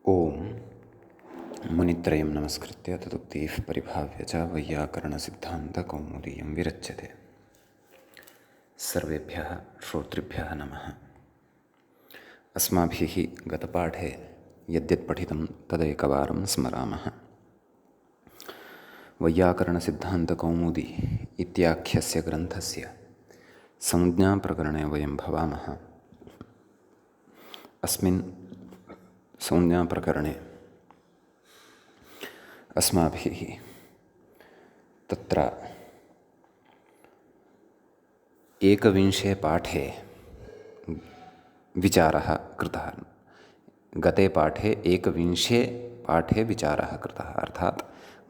ओम मुनित्रयं नमस्कृत्य तदुक्तिः परिभाव्य च वैयाकरणसिद्धान्तकौमुदीयं विरच्यते। सर्वेभ्यः श्रोतृभ्यः नमः। अस्माभिः गतपाठे यद्यत् पठितं तदेकवारं स्मरामः। वैयाकरणसिद्धान्तकौमुदी इत्याख्यस्य ग्रन्थस्य संज्ञाप्रकरणे वयं भवामः। अस्मिन् संज्ञाप्रकरणे अस्माभिः तत्र एकविंशे पाठे विचारः कृतः। गते पाठे एकविंशे पाठे विचारः कृतः, अर्थात्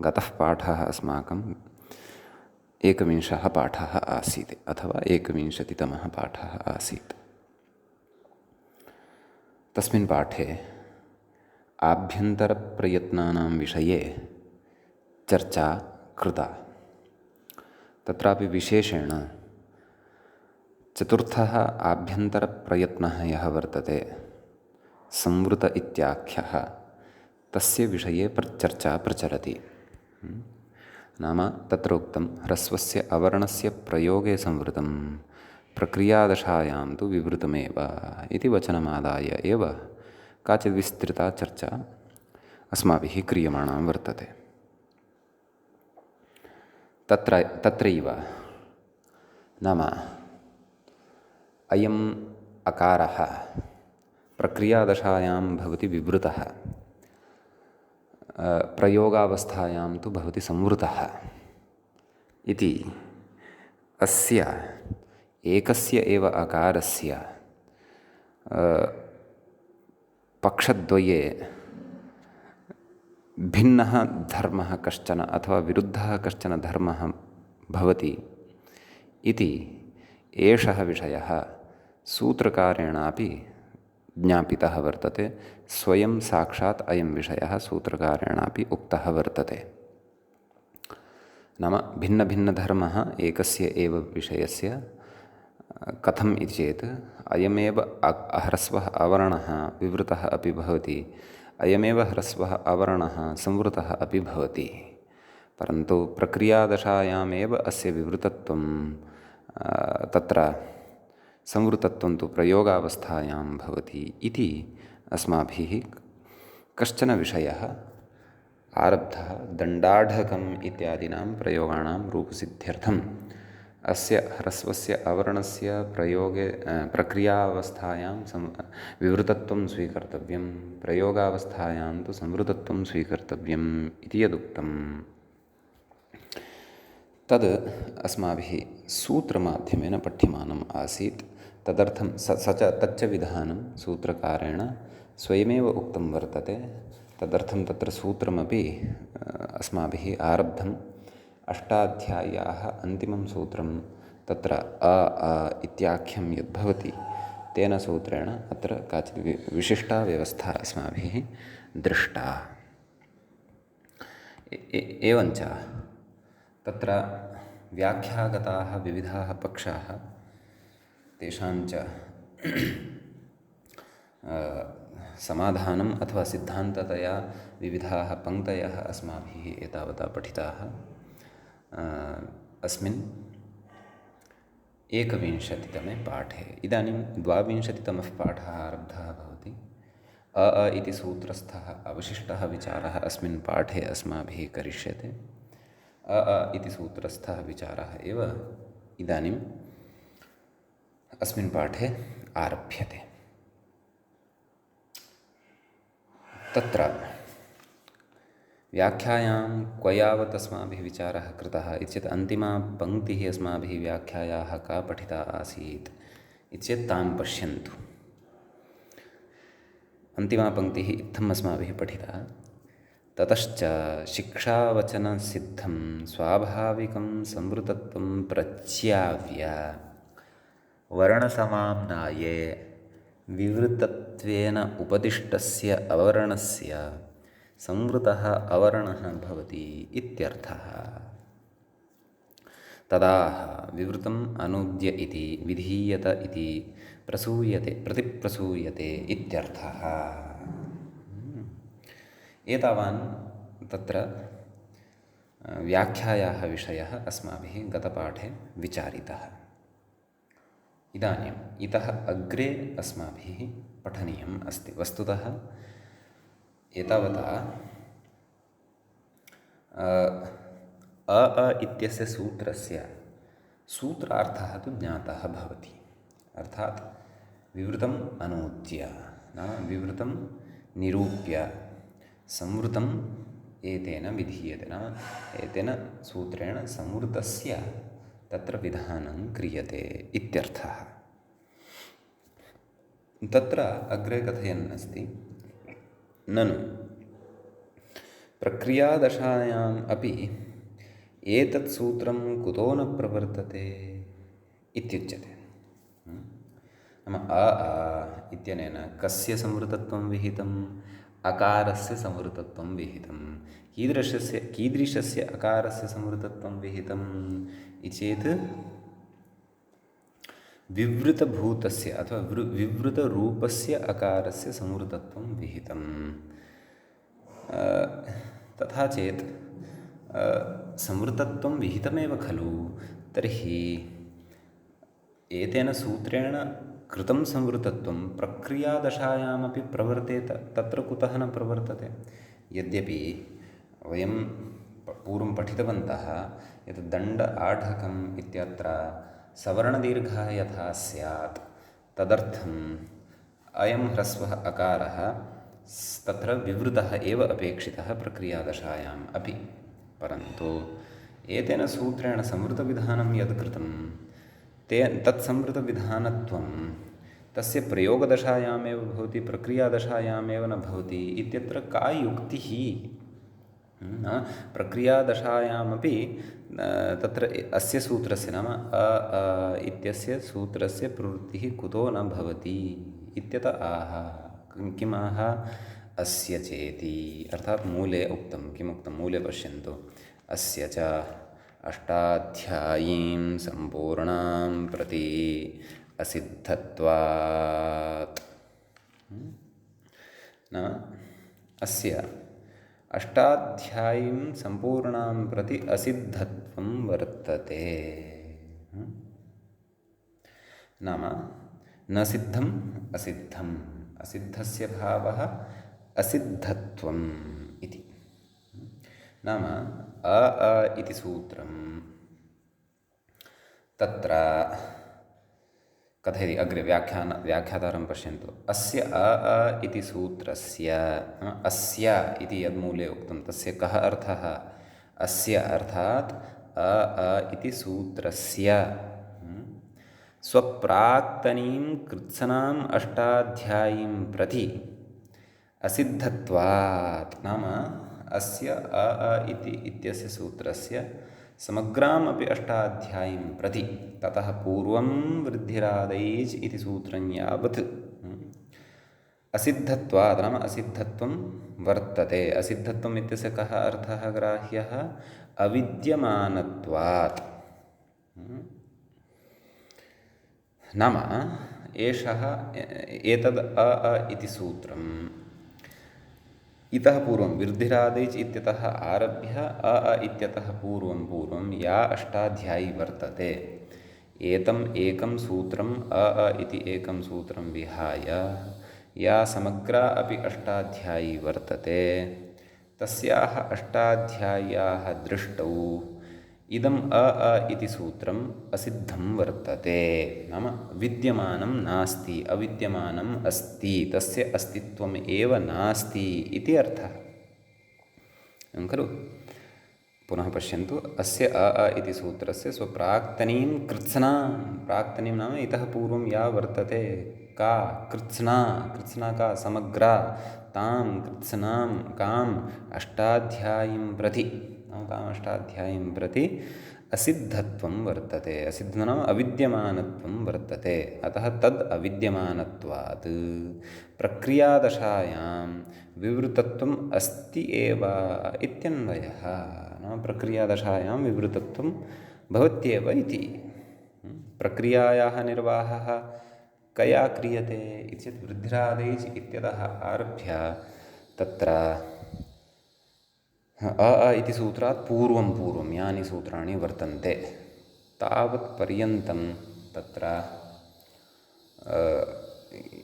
गतः पाठः अस्माकं एकविंशः पाठः आसीत् अथवा एकविंशतितमः पाठः आसीत्। तस्मिन् पाठे आभ्यन्तरप्रयत्नानां विषये चर्चा कृता। तत्रापि विशेषेण चतुर्थः आभ्यन्तरप्रयत्नः यः वर्तते संवृत इत्याख्यः, तस्य विषये चर्चा प्रचलति। नाम तत्र उक्तं ह्रस्वस्य अवर्णस्य प्रयोगे संवृतं प्रक्रियादशायां तु विवृतमेव इति वचनमादाय एव काचित् विस्तृता चर्चा अस्माभिः क्रियमाणा वर्तते। तत्रैव नाम अयम् अकारः प्रक्रियादशायां भवति विवृतः, प्रयोगावस्थायां तु भवति संवृतः इति अस्य एकस्य एव अकारस्य पक्षद्वये भिन्नः धर्मः कश्चन अथवा विरुद्धः कश्चन धर्मः भवति इति एषः विषयः सूत्रकारेणापि ज्ञापितः वर्तते। स्वयं साक्षात् अयं विषयः सूत्रकारेणापि उक्तः वर्तते। नाम भिन्नभिन्नधर्मः एकस्य एव विषयस्य कथम् इति चेत् अयमेव ह्रस्वः अवर्णः विवृतः अपि भवति, अयमेव ह्रस्वः अवर्णः संवृतः अपि भवति, परन्तु प्रक्रियादशायामेव अस्य विवृतत्वं तत्र संवृतत्वं तु प्रयोगावस्थायां भवति इति अस्माभिः कश्चन विषयः आरब्धः। दण्डाढकम् इत्यादीनां प्रयोगाणां रूपसिद्ध्यर्थम् अस्य ह्रस्वस्य अवर्णस्य प्रयोगे प्रक्रियावस्थायां विवृतत्वं स्वीकर्तव्यं, प्रयोगावस्थायां तु संवृतत्वं स्वीकर्तव्यम् इति यदुक्तम् तद् अस्माभिः सूत्रमाध्यमेन पठ्यमानम् आसीत्। तदर्थं तच्च विधानं सूत्रकारेण स्वयमेव उक्तं वर्तते। तदर्थं तत्र सूत्रमपि अस्माभिः आरब्धम्। अष्टाध्याय्याः अन्तिमं सूत्रं तत्र इत्याख्यं यद्भवति तेन सूत्रेण अत्र काचित् विशिष्टा व्यवस्था अस्माभिः दृष्टा। एवञ्च तत्र व्याख्यागताः विविधाः पक्षाः, तेषाञ्च समाधानम् अथवा सिद्धान्ततया विविधाः पङ्क्तयः अस्माभिः एतावता पठिताः। अस्मिन् एकविंशतितमे पाठे इदानीं द्वाविंशतितमः पाठः आरब्धः भवति। इति सूत्रस्थः अवशिष्टः विचारः अस्मिन् पाठे अस्माभिः करिष्यते। इति सूत्रस्थः विचारः एव इदानीम् अस्मिन् पाठे आरभ्यते। तत्र व्याख्यायां क्व यावत् अस्माभिः विचारः कृतः इति चेत् अन्तिमा पङ्क्तिः अस्माभिः व्याख्यायाः का पठिता आसीत् इति चेत् तां पश्यन्तु। अन्तिमा पङ्क्तिः इत्थम् अस्माभिः पठिता। ततश्च शिक्षावचनसिद्धं स्वाभाविकं संवृतत्वं प्रच्याव्य वर्णसमाम्नाये विवृतत्वेन उपदिष्टस्य अवर्णस्य संवृतः अवर्णः भवति इत्यर्थः। तदा विवृतम् अनूद्य इति विधीयत इति प्रतिप्रसूयते इत्यर्थः। एतावान् तत्र व्याख्यायाः विषयः अस्माभिः गतपाठे विचारितः। इदानीम् इतः अग्रे अस्माभिः पठनीयम् अस्ति। वस्तुतः एतावता इत्यस्य सूत्रस्य सूत्रार्थः तु ज्ञातः भवति। अर्थात् विवृतम् अनूद्य नाम विवृतं निरूप्य संवृतम् एतेन विधीयते, नाम एतेन सूत्रेण संवृतस्य तत्र विधानं क्रियते इत्यर्थः। तत्र अग्रे कथयन् अस्ति, ननु प्रक्रियादशायाम् अपि एतत् सूत्रं कुतो न प्रवर्तते इत्युच्यते। नाम इत्यनेन कस्य संवृतत्वं विहितम्? अकारस्य संवृतत्वं विहितं। कीदृशस्य अकारस्य संवृतत्वं विहितम् इति चेत् विवृतभूतस्य अथवा विवृतरूपस्य अकारस्य संवृतत्वं विहितं। तथा चेत् संवृतत्वं विहितमेव खलु, तर्हि एतेन सूत्रेण कृतं संवृतत्वं प्रक्रियादशायामपि प्रवर्तेत, तत्र कुतः न प्रवर्तते? यद्यपि वयं पूर्वं पठितवन्तः यत् दण्ड आढकम् इत्यत्र सवर्णदीर्घः यथा स्यात् तदर्थम् अयं ह्रस्वः अकारः तत्र विवृतः एव अपेक्षितः प्रक्रियादशायाम् अपि। परन्तु एतेन सूत्रेण संवृतविधानं यद् कृतं तत्संवृतविधानत्वं तस्य प्रयोगदशायामेव भवति, प्रक्रियादशायामेव न भवति इत्यत्र का युक्तिः? प्रक्रियादशायामपि तत्र अस्य सूत्रस्य नाम इत्यस्य सूत्रस्य प्रवृत्तिः कुतो न भवति इत्यत आह। किम् आह? अस्य चेति, अर्थात् मूले उक्तं। किमुक्तं? मूले पश्यन्तु, अस्य च अष्टाध्यायीं सम्पूर्णां प्रति असिद्धत्वात्। नाम अस्य अष्टाध्यायीं सम्पूर्णां प्रति असिद्धत्वं वर्तते। नाम न सिद्धम् असिद्धम्, असिद्धस्य भावः असिद्धत्वम् इति। नाम इति सूत्रं तत्र कथयति अग्रे व्याख्यातारं पश्यन्तु। अस्य इति सूत्रस्य अस्य इति यद्मूले उक्तं तस्य कः अर्थः? अस्य अर्थात् इति सूत्रस्य स्वप्राक्तनीं कृत्सनाम् अष्टाध्यायीं प्रति असिद्धत्वात्। नाम अस्य इत्यस्य सूत्रस्य समग्रामपि अष्टाध्यायीं प्रति, ततः पूर्वं वृद्धिरादैच् इति सूत्रं यावत् असिद्धत्वात् नाम असिद्धत्वं वर्तते। असिद्धत्वम् इत्यस्य कः अर्थः ग्राह्यः? अविद्यमानत्वात्। नाम एषः एतद् इति सूत्रम् इतः पूर्वं वृद्धिरादैच् इत्यतः आरभ्य इत्यतः पूर्वं या अष्टाध्यायी वर्तते, एतम् एकं सूत्रम् इति एकं सूत्रं विहाय या समग्रा अपि अष्टाध्यायी वर्तते, तस्याः अष्टाध्याय्याः दृष्टौ इदम् इति सूत्रम् असिद्धं वर्तते। नाम विद्यमानं नास्ति, अविद्यमानम् अस्ति, तस्य अस्तित्वम् एव नास्ति इति अर्थः खलु। पुनः पश्यन्तु, अस्य इति सूत्रस्य स्वप्राक्तनीं कृत्स्नां, प्राक्तनीं नाम इतः पूर्वं या वर्तते, का कृत्स्ना, कृत्स्ना का समग्रा, तां कृत्स्नां काम् अष्टाध्यायीं प्रति, ताम् अष्टाध्यायीं प्रति असिद्धत्वं वर्तते। असिद्धं नाम अविद्यमानत्वं वर्तते। अतः तद् अविद्यमानत्वात् प्रक्रियादशायां विवृतत्वम् अस्ति एव इत्यन्वयः। नाम प्रक्रियादशायां विवृतत्वं भवत्येव इति। प्रक्रियायाः निर्वाहः कया क्रियते इति चेत् वृद्धिरादैच् इत्यतः आरभ्य तत्र अ आ इति सूत्रात् पूर्वं यानि सूत्राणि वर्तन्ते तावत् पर्यन्तं तत्र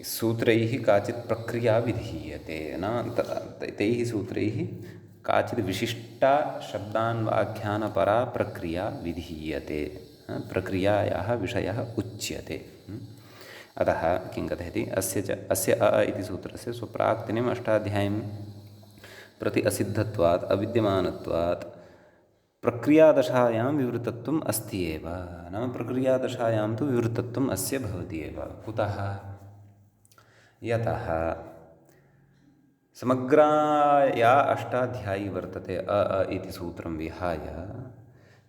सूत्रैः काचित् प्रक्रिया विधीयते। नाम तैः सूत्रैः काचित् विशिष्टा शब्दान्वाख्यानपरा प्रक्रिया विधीयते, प्रक्रियायाः विषयः उच्यते। अतः किं कथयति, अस्य अ इति सूत्रस्य स्वप्राक्तनीम् अष्टाध्यायीं प्रति असिद्धत्वात् अविद्यमानत्वात् प्रक्रियादशायां विवृतत्वम् अस्ति एव। नाम प्रक्रियादशायां तु विवृतत्वम् अस्य भवति एव। कुतः? यतः समग्रा या अष्टाध्यायी वर्तते अ इति सूत्रं विहाय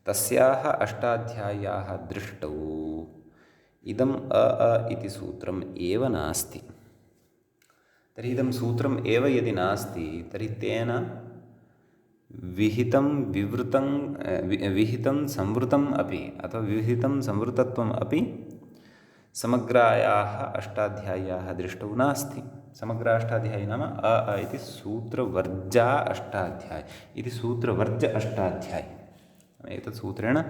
तस्याः अष्टाध्याय्याः दृष्टौ इदम् अ इति सूत्रम् एव नास्ति। तर्हि इदं सूत्रम् एव यदि नास्ति तर्हि तेन विहितं विवृतं विहितं संवृतम् अपि अथवा विहितं संवृतत्वम् अपि समग्रायाः अष्टाध्याय्याः दृष्टौ नास्ति। समग्राष्टाध्यायी नाम अ इति सूत्रवर्जा अष्टाध्यायी इति सूत्रवर्ज अष्टाध्यायी। एतत् सूत्रेण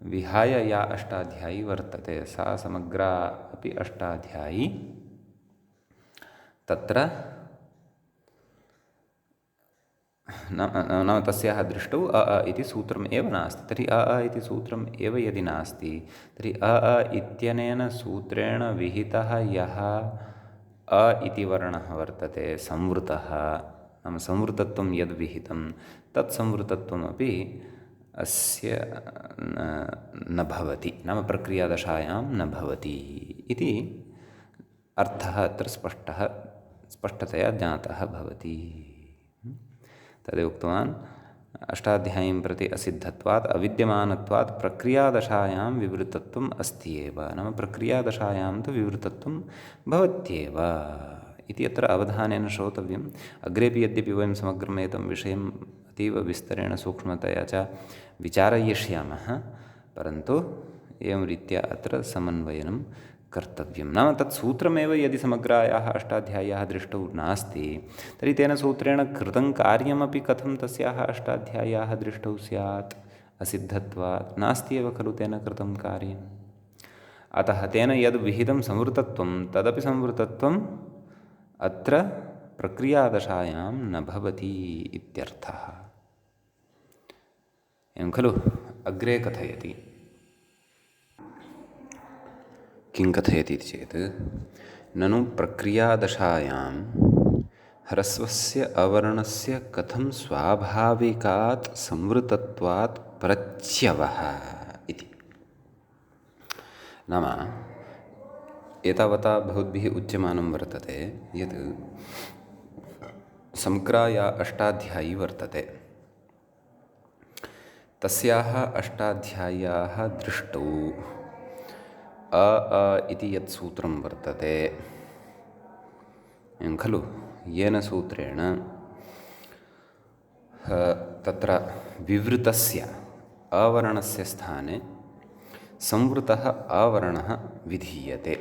विहाय या अष्टाध्यायी वर्तते सा समग्रा अपि अष्टाध्यायी तत्र नाम तस्याः दृष्टौ अ इति सूत्रम् एव नास्ति। तर्हि अ इति सूत्रम् एव यदि नास्ति तर्हि अ इत्यनेन सूत्रेण विहितः यः अ इति वर्णः वर्तते संवृतः, नाम संवृतत्वं यद् विहितं तत् संवृतत्वमपि अस्य न भवति, नाम प्रक्रियादशायां न भवति इति अर्थः अत्र स्पष्टतया ज्ञातः भवति। तदेव उक्तवान्, अष्टाध्यायीं प्रति असिद्धत्वात् अविद्यमानत्वात् प्रक्रियादशायां विवृतत्वम् अस्ति एव। नाम प्रक्रियादशायां तु विवृतत्वं भवत्येव इति अत्र अवधानेन श्रोतव्यम्। अग्रेपि यद्यपि वयं समग्रम् एतं विषयम् अतीव विस्तरेण सूक्ष्मतया च विचारयिष्यामः, परन्तु एवं रीत्या अत्र समन्वयनं कर्तव्यं। नाम तत् सूत्रमेव यदि समग्रायाः अष्टाध्याय्याः दृष्टौ नास्ति तर्हि तेन सूत्रेण कृतं कार्यमपि कथं तस्याः अष्टाध्याय्याः दृष्टौ स्यात्? असिद्धत्वात् नास्ति एव खलु तेन कृतं कार्यम्। अतः तेन यद् विहितं संवृतत्वं तदपि संवृतत्वम् अत्र प्रक्रियादशायां न भवति इत्यर्थः। एवं खलु? अग्रे कथयति। किं कथयति इति चेत्, ननु प्रक्रियादशायां ह्रस्वस्य अवर्णस्य कथं स्वाभाविकात् संवृतत्वात् प्रच्यवः इति। नाम एतावता भवद्भिः उच्यमानं वर्तते यत् समग्रा या अष्टाध्यायी वर्तते तस्याः अष्टाध्याय्याः दृष्टौ अ इति यत् सूत्रं वर्तते खलु, येन सूत्रेण तत्र विवृतस्य अवर्णस्य स्थाने संवृतः अवर्णः विधीयते।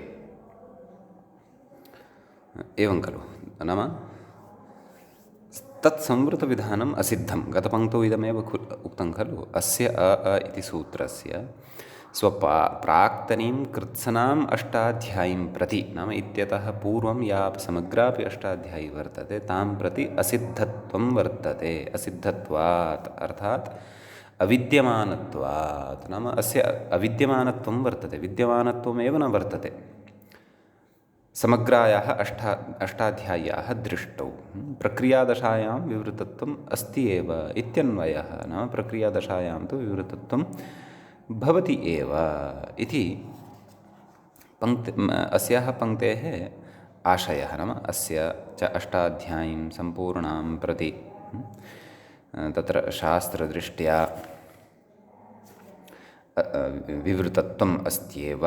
एवं खलु, नाम तत् संवृतविधानम् असिद्धं। गतपङ्क्तौ इदमेव उक्तं खलु, अस्य अ इति सूत्रस्य प्राक्तनीं कृत्सनाम् अष्टाध्यायीं प्रति, नाम इत्यतः पूर्वं या समग्रापि अष्टाध्यायी वर्तते तां प्रति असिद्धत्वं वर्तते। असिद्धत्वात् अर्थात् अविद्यमानत्वात्, नाम अस्य अविद्यमानत्वं वर्तते, विद्यमानत्वमेव न वर्तते समग्रायाः अष्टाध्याय्याः दृष्टौ। प्रक्रियादशायां विवृतत्वम् अस्ति एव इत्यन्वयः। नाम प्रक्रियादशायां तु विवृतत्वं भवति एव इति अस्याः पङ्क्तेः आशयः। नाम अस्य च अष्टाध्यायीं सम्पूर्णां प्रति तत्र शास्त्रदृष्ट्या विवृतत्वम् अस्त्येव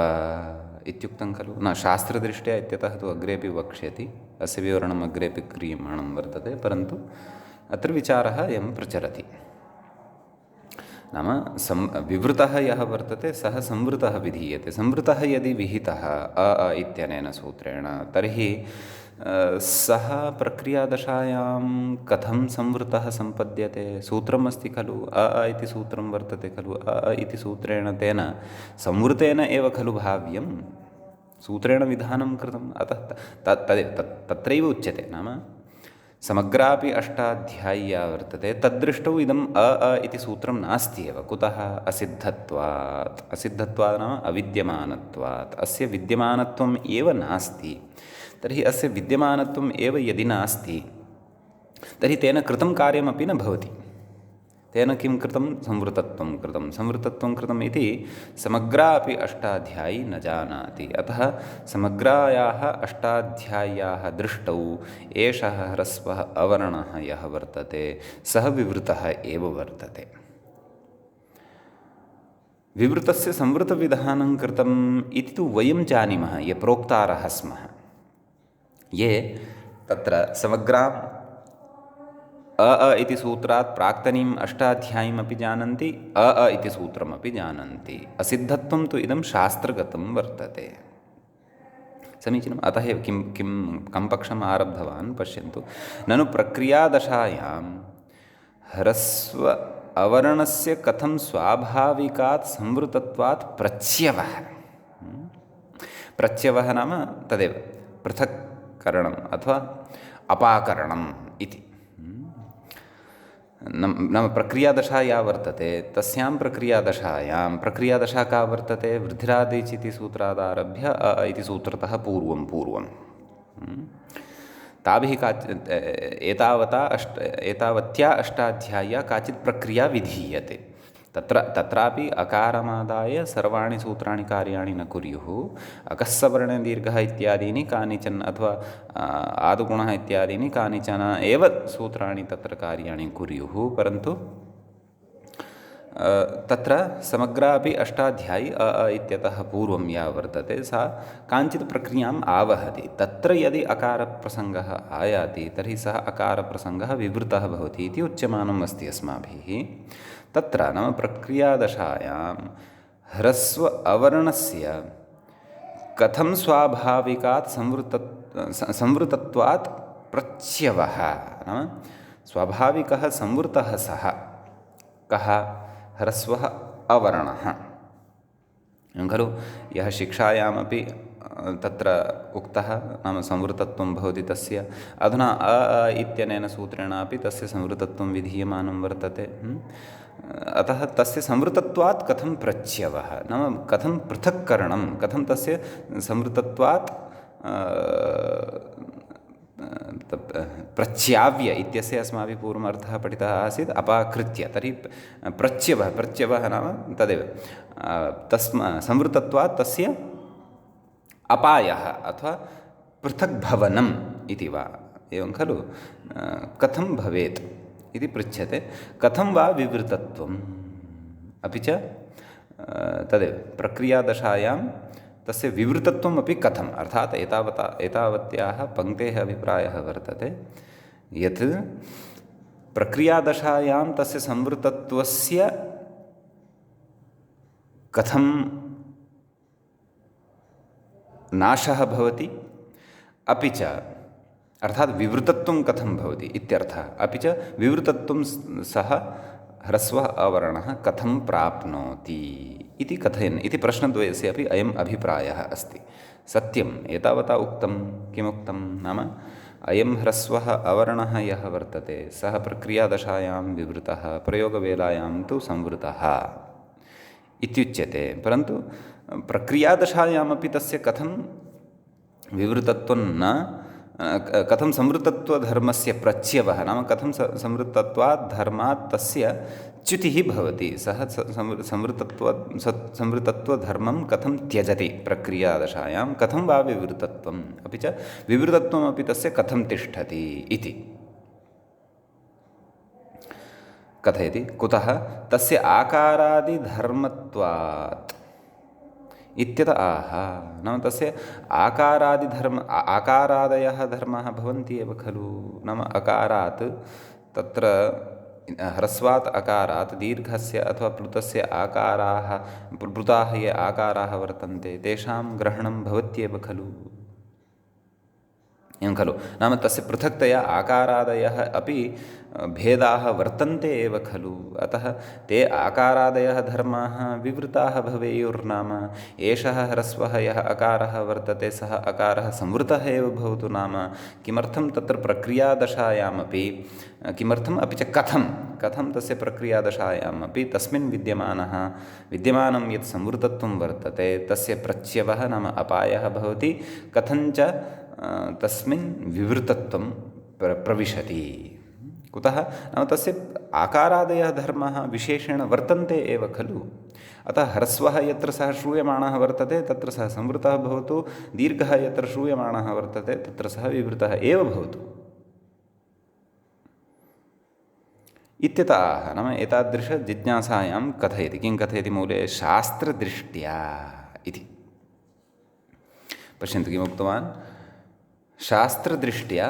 इत्युक्तं खलु। न, शास्त्रदृष्ट्या इत्यतः तु अग्रेपि वक्ष्यति, अस्य विवरणम् अग्रेपि क्रियमाणं वर्तते, परन्तु अत्र विचारः एवं प्रचलति। नाम विवृतः यः वर्तते सः संवृतः विधीयते। संवृतः यदि विहितः अ इत्यनेन सूत्रेण तर्हि सः प्रक्रियादशायां कथं संवृतः सम्पद्यते? सूत्रम् अस्ति खलु, अ आ इति सूत्रं वर्तते खलु, अ आ इति सूत्रेण तेन संवृतेन एव खलु भाव्यं, सूत्रेण विधानं कृतम्। अतः तत्रैव उच्यते, नाम समग्रापि अष्टाध्याय्या वर्तते, तद्दृष्टौ इदम् अ आ इति सूत्रं नास्ति एव। कुतः? असिद्धत्वात्। असिद्धत्वात् नाम अविद्यमानत्वात्। अस्य विद्यमानत्वम् एव नास्ति। तर्हि अस्य विद्यमानत्वम् एव यदि नास्ति तर्हि तेन कृतं कार्यमपि न भवति। तेन किं कृतं? संवृतत्वं कृतं। संवृतत्वं कृतम् इति समग्रा अपि अष्टाध्यायी न जानाति। अतः समग्रायाः अष्टाध्याय्याः दृष्टौ एषः ह्रस्वः अवर्णः यः वर्तते सः विवृतः एव वर्तते। विवृतस्य संवृतविधानं कृतम् इति तु वयं जानीमः, ये प्रोक्तारः स्मः। ये तत्र समग्राम् अ आ इति सूत्रात् प्राक्तनीम् अष्टाध्यायीमपि जानन्ति, अ आ इति सूत्रमपि जानन्ति। असिद्धत्वं तु इदं शास्त्रगतं वर्तते। समीचीनम्। अतः एव कं पक्षम् आरब्धवान् पश्यन्तु। ननु प्रक्रियादशायां ह्रस्व अवर्णस्य कथं स्वाभाविकात् संवृतत्वात् प्रच्यवः। प्रच्यवः नाम तदेव पृथक्करणम् अथवा अपाकरणम् इति। नाम प्रक्रियादशा या वर्तते तस्यां प्रक्रियादशा का वर्तते? वृद्धिरादेच् इति सूत्रादारभ्य अ इति सूत्रतः पूर्वं ताभिः एतावत्या अष्टाध्याय्या काचित् प्रक्रिया विधीयते। तत्रापि अकारमादाय सर्वाणि सूत्राणि कार्याणि न कुर्युः। अकस्सवर्णे दीर्घः इत्यादीनि कानिचन, अथवा आदुगुणः इत्यादीनि कानिचन एव सूत्राणि तत्र कार्याणि कुर्युः। परन्तु तत्र समग्रा अपि अष्टाध्यायी अ आ इत्यतः पूर्वं या वर्तते सा काञ्चित् प्रक्रियाम् आवहति। तत्र यदि अकारप्रसङ्गः आयाति तर्हि सः अकारप्रसङ्गः विवृतः भवति इति उच्यमानम् अस्ति अस्माभिः। तत्र नाम प्रक्रियादशायां ह्रस्व अवर्णस्य कथं स्वाभाविकात् संवृतत्वात् प्रच्यवः, नाम स्वाभाविकः संवृतः सः कः? ह्रस्वः अवर्णः। खलु यः शिक्षायामपि तत्र उक्तः, नाम संवृतत्वं भवति तस्य। अधुना अ आ इत्यनेन सूत्रेणापि तस्य संवृतत्वं विधीयमानं वर्तते। अतः तस्य संवृतत्वात् कथं प्रच्यवः, नाम कथं पृथक्करणं, कथं तस्य संवृतत्वात् प्रच्याव्य इत्यस्य अस्माभिः पूर्वम् अर्थः पठितः आसीत्, अपाकृत्य। तर्हि प्रच्यवः नाम तदेव संवृतत्वात् तस्य अपायः अथवा पृथग्भवनम् इति वा, एवं खलु। कथं भवेत् इति पृच्छ्यते। कथं वा विवृतत्वम्, अपि च तदेव प्रक्रियादशायां तस्य विवृतत्वम् अपि कथम्, अर्थात् एतावत्याः पङ्क्तेः अभिप्रायः वर्तते यत् प्रक्रियादशायां तस्य संवृतत्वस्य कथं नाशः भवति, अपि च अर्थात् विवृतत्वं कथं भवति इत्यर्थः। अपि च विवृतत्वं सः ह्रस्वः अवर्णः कथं प्राप्नोति इति कथयन् इति प्रश्नद्वयस्य अपि अयम् अभिप्रायः अस्ति। सत्यम्, एतावता उक्तं। किमुक्तं नाम अयं ह्रस्वः अवर्णः यः वर्तते सः प्रक्रियादशायां विवृतः, प्रयोगवेलायां तु संवृतः इत्युच्यते। परन्तु प्रक्रियादशायामपि तस्य कथं विवृतत्वं न, कथं संवृतत्वधर्मस्य प्रच्यवः, नाम कथं संवृतत्वात् धर्मात् तस्य च्युतिः भवति, सः संवृतत्वधर्मं कथं त्यजति प्रक्रियादशायां, कथं वा विवृतत्वम्, अपि च विवृतत्वमपि तस्य कथं तिष्ठति इति कथयति। कुतः? तस्य आकारादिधर्मत्वात् इत्यत आह। नाम तस्य आकारादयः धर्माः भवन्ति एव खलु। नाम अकारात् तत्र ह्रस्वात् अकारात् दीर्घस्य अथवा प्लुतस्य आकाराः, प्लुताः ये आकाराः वर्तन्ते तेषां ग्रहणं भवत्येव खलु। एवं खलु नाम तस्य पृथक्तया आकारादयः अपि भेदाः वर्तन्ते एव खलु अतः ते आकारादयः धर्माः विवृताः भवेयुर्नाम एषः ह्रस्वः यः अकारः वर्तते सः अकारः संवृतः एव भवतु नाम किमर्थं तत्र प्रक्रियादशायामपि किमर्थम् अपि च कथं तस्य प्रक्रियादशायामपि तस्मिन् विद्यमानं यत् संवृतत्वं वर्तते तस्य प्रच्यवः नाम अपायः भवति कथञ्च तस्मिन् विवृतत्वं प्रविशति कुतः नाम तस्य आकारादयः धर्माः विशेषेण वर्तन्ते एव खलु अतः ह्रस्वः यत्र सः श्रूयमाणः वर्तते तत्र सः संवृतः भवतु दीर्घः यत्र श्रूयमाणः वर्तते तत्र सः विवृतः एव भवतु इत्यतः नाम एतादृशजिज्ञासायां कथयति किं कथयति मूले शास्त्रदृष्ट्या इति पश्यन्तु किमुक्तवान् शास्त्रदृष्ट्या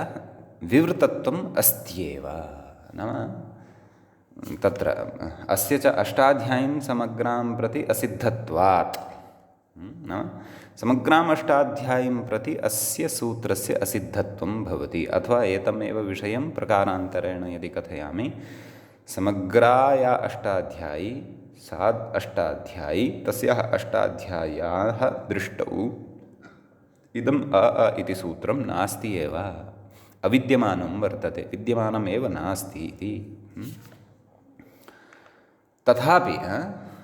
विवृतत्वम् अस्त्येव नाम तत्र अस्य च अष्टाध्यायीं समग्रां प्रति असिद्धत्वात् नाम समग्राम् अष्टाध्यायीं प्रति अस्य सूत्रस्य असिद्धत्वं भवति अथवा एतमेव विषयं प्रकारान्तरेण यदि कथयामि समग्रा या अष्टाध्यायी सा अष्टाध्यायी तस्याः अष्टाध्याय्याः दृष्टौ इदम् इति सूत्रं नास्ति एव अविद्यमानं वर्तते विद्यमानमेव नास्ति इति तथापि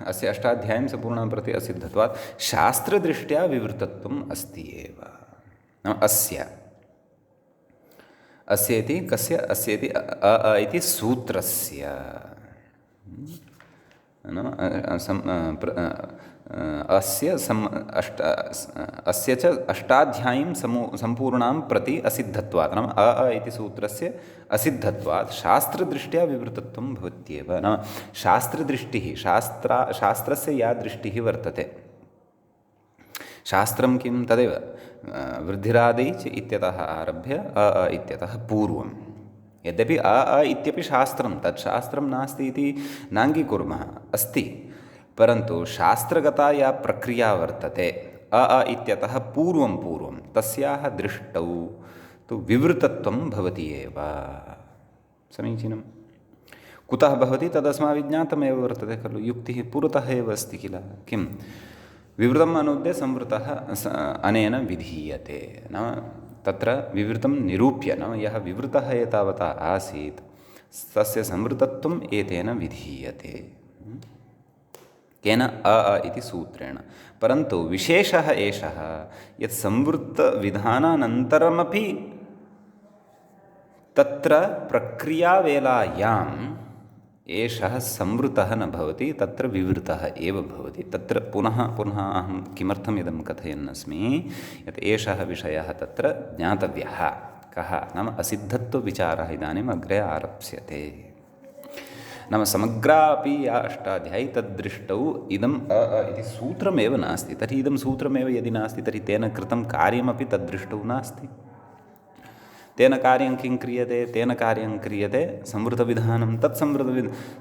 अस्य अष्टाध्यायीं सम्पूर्णां प्रति असिद्धत्वात् शास्त्रदृष्ट्या विवृतत्वम् अस्ति एव नाम अस्य इति कस्य अस्य इति इति सूत्रस्य नाम अस्य च अष्टाध्यायीं सम्पूर्णां प्रति असिद्धत्वात् नाम इति सूत्रस्य असिद्धत्वात् शास्त्रदृष्ट्या विवृतत्वं भवत्येव नाम शास्त्रदृष्टिः शास्त्रस्य या दृष्टिः वर्तते शास्त्रं किं तदेव वृद्धिरादैः इत्यतः आरभ्य इत्यतः पूर्वं यद्यपि इत्यपि शास्त्रं तत् शास्त्रं नास्ति इति नाङ्गीकुर्मः अस्ति परन्तु शास्त्रगता या प्रक्रिया वर्तते इत्यतः पूर्वं तस्याः दृष्टौ तु विवृतत्वं भवति एव समीचीनं कुतः भवति तदस्माभिः ज्ञातमेव वर्तते खलु युक्तिः पुरतः एव अस्ति किल किं विवृतम् अनुद्य संवृतः अनेन विधीयते नाम तत्र विवृतं निरूप्य नाम यः विवृतः एतावता आसीत् तस्य संवृतत्वम् एतेन विधीयते केन इति सूत्रेण परन्तु विशेषः एषः यत् संवृत्तविधानानन्तरमपि तत्र प्रक्रियावेलायाम् एषः संवृतः न भवति तत्र विवृतः एव भवति तत्र पुनः अहं किमर्थम् इदं कथयन् अस्मि यत् एषः विषयः तत्र ज्ञातव्यः कः नाम असिद्धत्वविचारः इदानीम् अग्रे आरप्स्यते नाम समग्रा अपि या अष्टाध्यायी तद्दृष्टौ इदम् इति सूत्रमेव नास्ति तर्हि इदं सूत्रमेव यदि नास्ति तर्हि तेन कृतं कार्यमपि तद्दृष्टौ नास्ति तेन कार्यं किं क्रियते तेन कार्यं क्रियते संवृतविधानं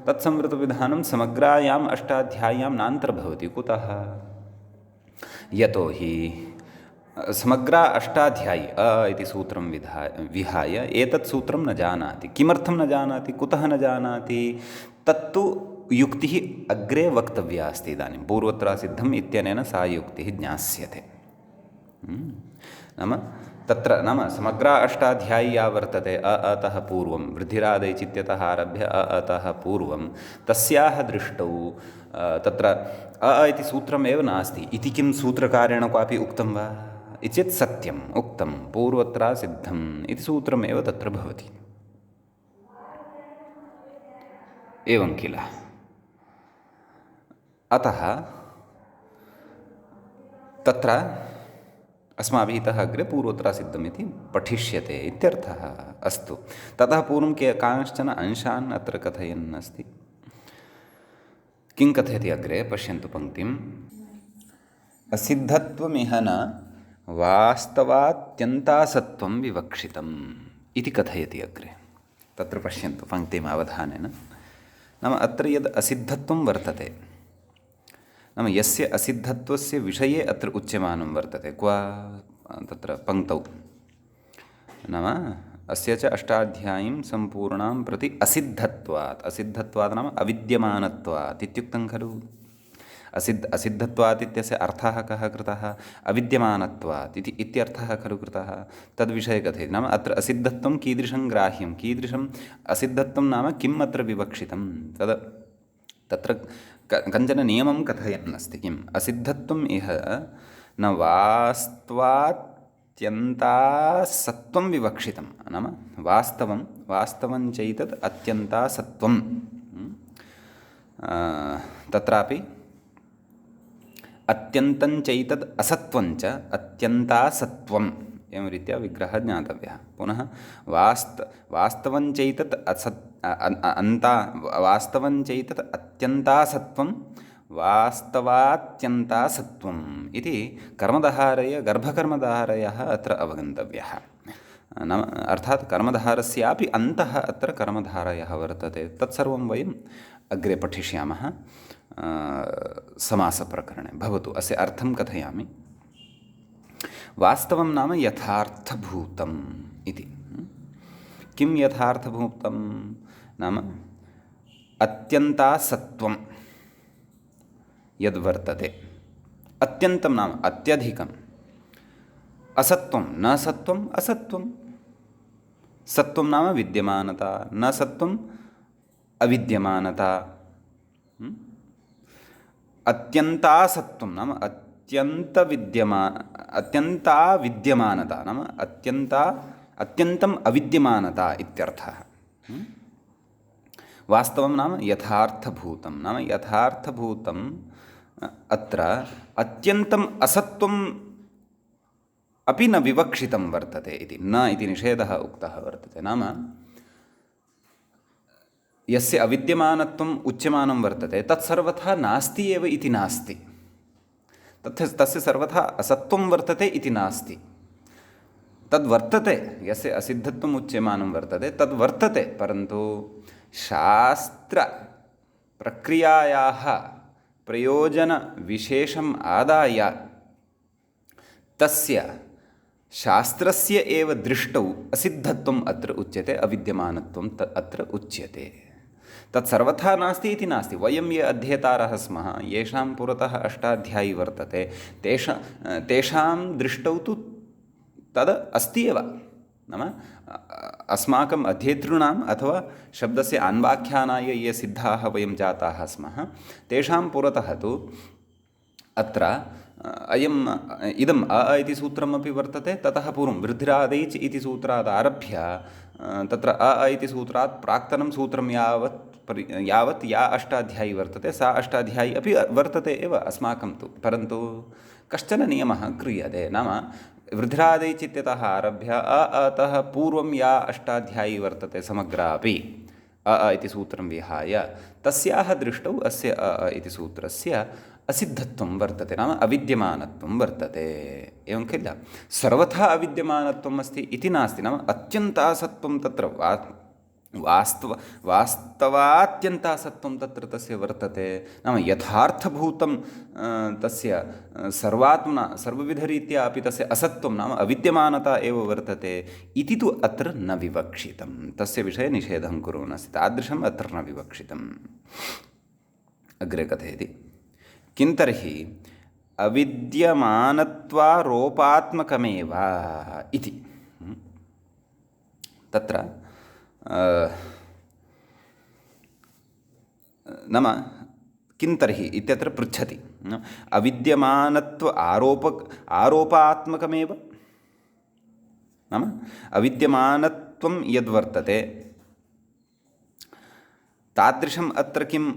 तत्संवृतविधानं समग्रायाम् अष्टाध्याय्यां नान्तर्भवति कुतः यतोहि समग्रा अष्टाध्यायी इति सूत्रं विहाय एतत् सूत्रं न जानाति किमर्थं न जानाति कुतः न जानाति तत्तु युक्तिः अग्रे वक्तव्या अस्ति इदानीं पूर्वत्र सिद्धम् इत्यनेन सा युक्तिः ज्ञास्यते नाम तत्र नाम समग्रा अष्टाध्यायी या वर्तते अतः पूर्वं वृद्धिरादैचित्यतः आरभ्य अतः पूर्वं तस्याः दृष्टौ तत्र इति सूत्रमेव नास्ति इति किं सूत्रकारेण क्वापि उक्तं वा इति चेत् सत्यम् उक्तं पूर्वत्र सिद्धम् इति सूत्रमेव तत्र भवति एवं किल अतः तत्र अस्माभिः इतः अग्रे पूर्वत्र सिद्धम् इति पठिष्यते इत्यर्थः अस्तु ततः पूर्वं कांश्चन अंशान् अत्र कथयन् अस्ति किं कथयति अग्रे पश्यन्तु पङ्क्तिम् असिद्धत्वमिह न वास्तवात्यन्तासत्वं विवक्षितम् इति कथयति अग्रे तत्र पश्यन्तु पङ्क्तिम् अवधानेन नाम अत्र यद् असिद्धत्वं वर्तते नाम यस्य असिद्धत्वस्य विषये अत्र उच्यमानं वर्तते क्व तत्र पङ्क्तौ नाम अस्य च अष्टाध्यायीं सम्पूर्णां प्रति असिद्धत्वात् नाम अविद्यमानत्वात् इत्युक्तं खलु। असिद्धत्वात् इत्यस्य अर्थः कः कृतः? अविद्यमानत्वात् इत्यर्थः खलु कृतः। तद्विषये कथयति। नाम अत्र असिद्धत्वं कीदृशं ग्राह्यं, कीदृशम् असिद्धत्वं नाम किम् अत्र विवक्षितं तत्र कञ्चन नियमं कथयन् अस्ति। किम् असिद्धत्वम् इह न वास्त्वात्यन्तासत्त्वं विवक्षितं। नाम वास्तवं चैतत् अत्यन्तासत्त्वं। तत्रापि अत्यन्तञ्चैतद् असत्त्वञ्च अत्यन्तासत्त्वम् एवं रीत्या विग्रहः ज्ञातव्यः। पुनः वास्तवञ्चैतत् वास्तवञ्चैतत् अत्यन्तासत्त्वं वास्तवात्यन्तासत्त्वम् इति गर्भकर्मधारयः अत्र अवगन्तव्यः। नाम अर्थात् कर्मधारस्यापि अन्तः अत्र कर्मधारयः वर्तते। तत्सर्वं वयम् अग्रे पठिष्यामः समासप्रकरणे। भवतु अस्य अर्थं कथयामि। वास्तवं नाम यथार्थभूतम् इति। किं यथार्थभूतं नाम अत्यन्तासत्त्वं यद्वर्तते। अत्यन्तं नाम अत्यधिकम्, असत्त्वं न सत्त्वम् असत्त्वं। सत्त्वं नाम विद्यमानता, न सत्त्वम् अविद्यमानता। अत्यन्तासत्त्वं नाम अत्यन्ताविद्यमानता नाम अत्यन्तम् अविद्यमानता इत्यर्थः। वास्तवं नाम यथार्थभूतं नाम यथार्थभूतम् अत्र अत्यन्तम् असत्त्वम् अपि न विवक्षितं वर्तते इति। न इति निषेधः उक्तः वर्तते। नाम यस्य अविद्यमानत्वम् उच्यमानं वर्तते तत्सर्वथा नास्ति एव इति नास्ति। तस्य सर्वथा असत्त्वं वर्तते इति नास्ति। तद्वर्तते, यस्य असिद्धत्वम् उच्यमानं वर्तते तद्वर्तते, परन्तु शास्त्रप्रक्रियायाः प्रयोजनविशेषम् आदाय तस्य शास्त्रस्य एव दृष्टौ असिद्धत्वम् अत्र उच्यते, अविद्यमानत्वम् अत्र उच्यते। तत्सर्वथा नास्ति इति नास्ति। वयं ये अध्येतारः स्मः, येषां पुरतः अष्टाध्यायी वर्तते, तेषां दृष्टौ तु तद् अस्ति एव। नाम अस्माकम् अध्येतॄणाम् अथवा शब्दस्य अन्वाख्यानाय ये सिद्धाः वयं जाताः स्मः, तेषां पुरतः तु अत्र इदम् अ इति सूत्रमपि वर्तते। ततः पूर्वं वृद्धिरादैच् इति सूत्रादारभ्य तत्र अ इति सूत्रात् प्राक्तनं सूत्रं यावत् या अष्टाध्यायी वर्तते सा अष्टाध्यायी अपि वर्तते एव अस्माकं तु। परन्तु कश्चन नियमः क्रियते। नाम वृद्धिरादैच् इत्यतः आरभ्य अतः पूर्वं या अष्टाध्यायी वर्तते समग्रापि अ इति सूत्रं विहाय तस्याः दृष्टौ अस्य अ इति सूत्रस्य असिद्धत्वं वर्तते, नाम अविद्यमानत्वं वर्तते। एवं किल सर्वथा अविद्यमानत्वम् अस्ति इति नास्ति। नाम अत्यन्तासत्त्वं तत्र वास्तवात्यन्तासत्त्वं तत्र तस्य वर्तते। नाम यथार्थभूतं तस्य सर्वविधरीत्या अपि तस्य असत्त्वं नाम अविद्यमानता एव वर्तते इति तु अत्र न विवक्षितं। तस्य विषये निषेधं कुर्वन् अस्ति। तादृशम् अत्र न विवक्षितम्। अग्रे कथयति। किं तर्हि अविद्यमानत्वारोपात्मकमेव इति। तत्र नाम किं तर्हि इत्यत्र पृच्छति। अविद्यमानत्व आरोपात्मकमेव नाम अविद्यमानत्वं यद्वर्तते तादृशम् अत्र किम्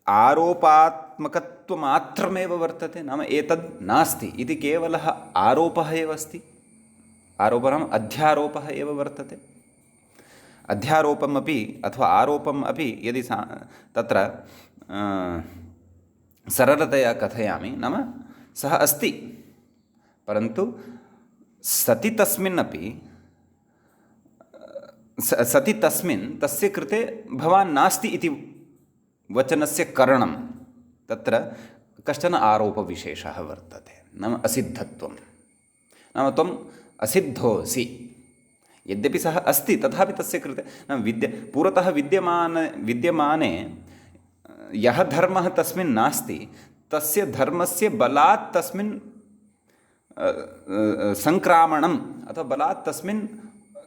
आरोपात्मकत्वमात्रमेव वर्तते। नाम एतद् नास्ति इति केवलः आरोपः एव अस्ति। आरोपः नाम अध्यारोपः एव वर्तते। अध्यारोपमपि अथवा आरोपम् अपि यदि तत्र सरलतया कथयामि, नाम सः अस्ति, परन्तु सति तस्मिन् तस्य कृते भवान् नास्ति इति वचनस्य करणं तत्र कश्चन आरोपविशेषः वर्तते। नाम असिद्धत्वं। नाम त्वम् असिद्धोऽसि यद्यपि सः अस्ति तथापि तस्य कृते नाम पुरतः विद्यमाने यः धर्मः तस्मिन् नास्ति तस्य धर्मस्य बलात् तस्मिन् सङ्क्रामणम् अथवा बलात् तस्मिन्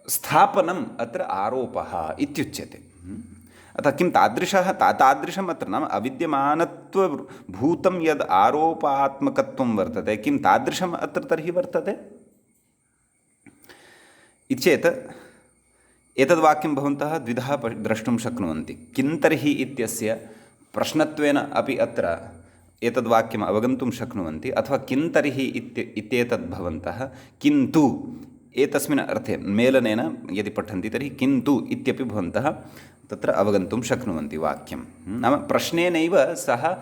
स्थापनम् अत्र आरोपः इत्युच्यते। अतः किं तादृशम् अत्र नाम अविद्यमानत्वभूतं यद् आरोपात्मकत्वं वर्तते किं तादृशम् अत्र तर्हि वर्तते इति चेत् एतद्वाक्यं भवन्तः द्विधा द्रष्टुं शक्नुवन्ति। किं तर्हि इत्यस्य प्रश्नत्वेन अपि अत्र एतद्वाक्यम् अवगन्तुं शक्नुवन्ति अथवा किं तर्हि इत्येतद् भवन्तः किन्तु एतस्मिन् अर्थे मेलनेन यदि पठन्ति तर्हि किन्तु इत्यपि भवन्तः तत्र अवगन्तुं शक्नुवन्ति वाक्यं। नाम प्रश्नेनैव सः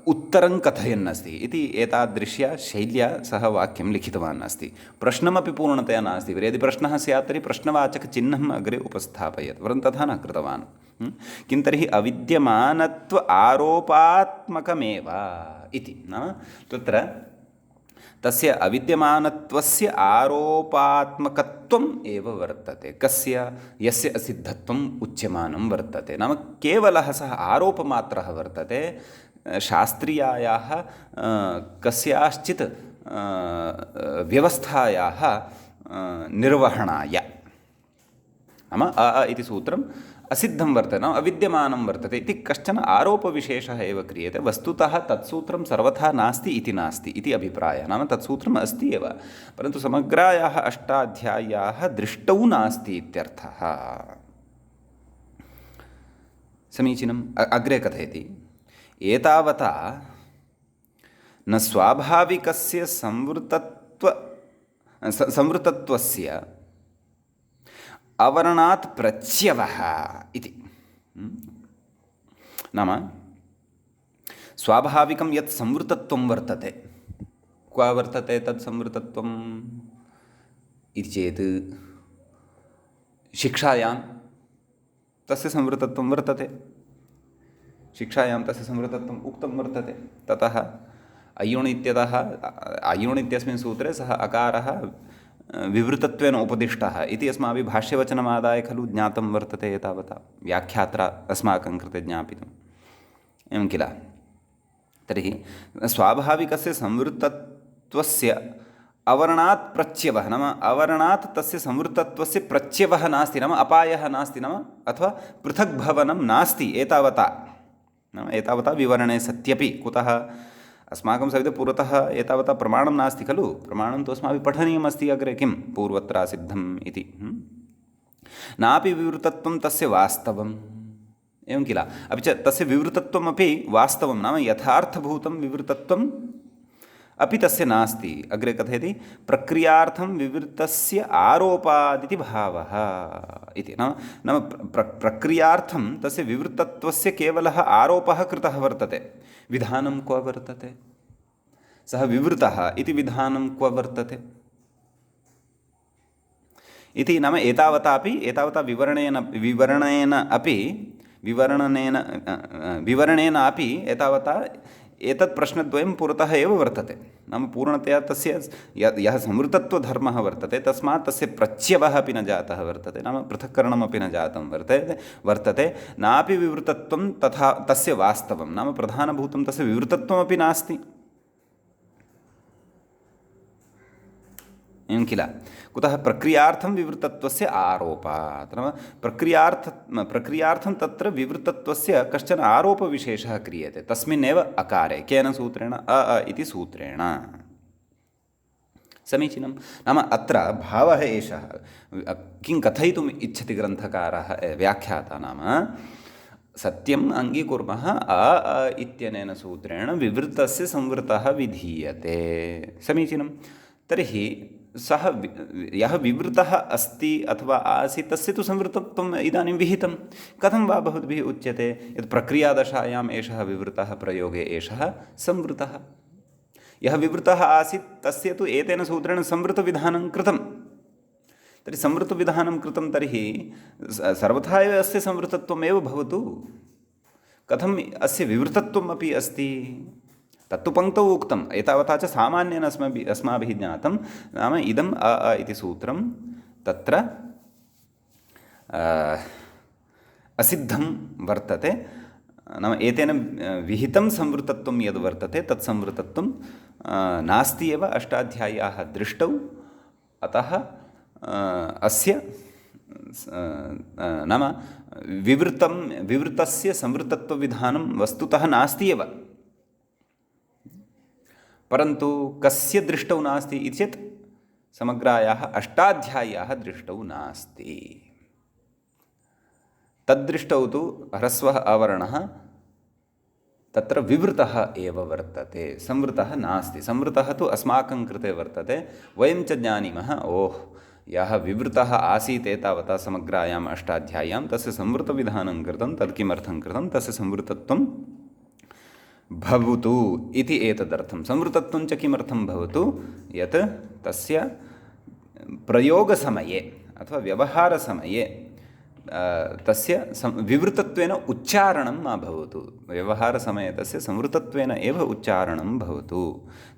उत्तरं कथयन् अस्ति इति एतादृश्या शैल्या सः वाक्यं लिखितवान् अस्ति। प्रश्नमपि पूर्णतया नास्ति। यदि प्रश्नः स्यात् तर्हि प्रश्नवाचकचिह्नम् अग्रे उपस्थापयेत्, परन्तु तथा न कृतवान्। किं तर्हि अविद्यमानत्व आरोपात्मकमेव इति नाम तत्र तस्य अविद्यमानत्वस्य आरोपात्मकत्वम् एव वर्तते। कस्य यस्य असिद्धत्वम् उच्यमानं वर्तते। नाम केवलः सः आरोपमात्रः वर्तते शास्त्रीयायाः कस्याश्चित् व्यवस्थायाः निर्वहणाय। नाम इति सूत्रम् असिद्धं वर्तते नाम अविद्यमानं वर्तते इति कश्चन आरोपविशेषः एव क्रियते। वस्तुतः तत्सूत्रं सर्वथा नास्ति इति अभिप्रायः। नाम तत्सूत्रम् अस्ति एव, परन्तु समग्रायाः अष्टाध्याय्याः दृष्टौ नास्ति इत्यर्थः। समीचीनम्। अग्रे कथयति एतावता न स्वाभाविकस्य संवृतत्वस्य अवर्णात् प्रच्यवः इति। नाम स्वाभाविकं यत् संवृतत्वं वर्तते, क्व वर्तते तत् संवृतत्वम् इति चेत् शिक्षायां तस्य संवृतत्वं वर्तते। शिक्षायां तस्य संवृतत्वम् उक्तं वर्तते। ततः अयुण् इत्यस्मिन् सूत्रे सः अकारः विवृतत्वेन उपदिष्टः इति अस्माभिः भाष्यवचनमादाय खलु ज्ञातं वर्तते। एतावता व्याख्यात्रा अस्माकं कृते ज्ञापितम् एवं किल। तर्हि स्वाभाविकस्य संवृतत्वस्य अवर्णात् प्रच्यवः नाम अवर्णात् तस्य संवृतत्वस्य प्रच्यवः नास्ति नाम अपायः नास्ति नाम अथवा पृथग्भवनं नास्ति एतावता। नाम एतावता विवरणे सत्यपि कुतः अस्माकं सविधे पुरतः एतावता प्रमाणं नास्ति खलु। प्रमाणं तु अस्माभिः पठनीयमस्ति अग्रे किं पूर्वत्र सिद्धम् इति। नापि विवृतत्वं तस्य वास्तवम् एवं किल। अपि च तस्य विवृतत्वमपि वास्तवं नाम यथार्थभूतं विवृतत्वम् अपि तस्य नास्ति। अग्रे कथयति प्रक्रियार्थं विवृतस्य आरोपादिति भावः इति। नाम प्रक्रियार्थं तस्य विवृतत्वस्य केवलः आरोपः कृतः वर्तते। विधानं क्व वर्तते? सः विवृतः इति विधानं क्व वर्तते इति। नाम एतावता विवरणेन अपि एतावता एतत् प्रश्नद्वयं पुरतः एव वर्तते। नाम पूर्णतया तस्य यः संवृतत्वधर्मः वर्तते तस्मात् तस्य प्रच्यवः अपि न जातः वर्तते। नाम पृथक्करणमपि न जातं वर्तते। नापि विवृतत्वं तथा तस्य वास्तवं नाम प्रधानभूतं तस्य विवृतत्वमपि नास्ति एवं किल। कुतः प्रक्रियार्थं विवृतत्वस्य आरोपात् नाम प्रक्रियार्थं तत्र विवृतत्वस्य कश्चन आरोपविशेषः क्रियते तस्मिन्नेव अकारे केन सूत्रेण इति सूत्रेण। समीचीनं। नाम अत्र भावः एषः। किं कथयितुम् इच्छति ग्रन्थकारः व्याख्याता नाम सत्यम् अङ्गीकुर्मः इत्यनेन सूत्रेण विवृतस्य संवृतः विधीयते। समीचीनं। तर्हि सः यः विवृतः अस्ति अथवा आसीत् तस्य तु संवृतत्वम् इदानीं विहितं। कथं वा भवद्भिः उच्यते यत् प्रक्रियादशायाम् एषः विवृतः प्रयोगे एषः संवृतः। यः विवृतः आसीत् तस्य तु एतेन सूत्रेण संवृतविधानं कृतं। तर्हि संवृतविधानं कृतं तर्हि सर्वथा एव अस्य संवृतत्वमेव भवतु। कथम् अस्य विवृतत्वम् अपि अस्ति तत्तु पङ्क्तौ उक्तम्। एतावता च सामान्येन अस्माभिः ज्ञातं। नाम इदम् इति सूत्रं तत्र असिद्धं वर्तते। नाम एतेन विहितं संवृतत्वं यद् वर्तते तत् संवृतत्वं नास्ति एव अष्टाध्याय्याः दृष्टौ। अतः अस्य नाम विवृतस्य संवृतत्वविधानं वस्तुतः नास्ति एव। परन्तु कस्य दृष्टौ नास्ति इति चेत् समग्रायाः अष्टाध्याय्याः दृष्टौ नास्ति। तद्दृष्टौ तु ह्रस्वः अवर्णः तत्र विवृतः एव वर्तते, संवृतः नास्ति। संवृतः तु अस्माकं कृते वर्तते। वयं च जानीमः, ओह् यः विवृतः आसीत् एतावता समग्रायाम् अष्टाध्याय्यां तस्य संवृतविधानं कृतं, तत् किमर्थं कृतं, तस्य संवृतत्वं भवतु इति एतदर्थं। संवृतत्वं च किमर्थं भवतु, यत् तस्य प्रयोगसमये अथवा व्यवहारसमये तस्य विवृतत्वेन उच्चारणं मा भवतु। व्यवहारसमये तस्य संवृतत्वेन एव उच्चारणं भवतु।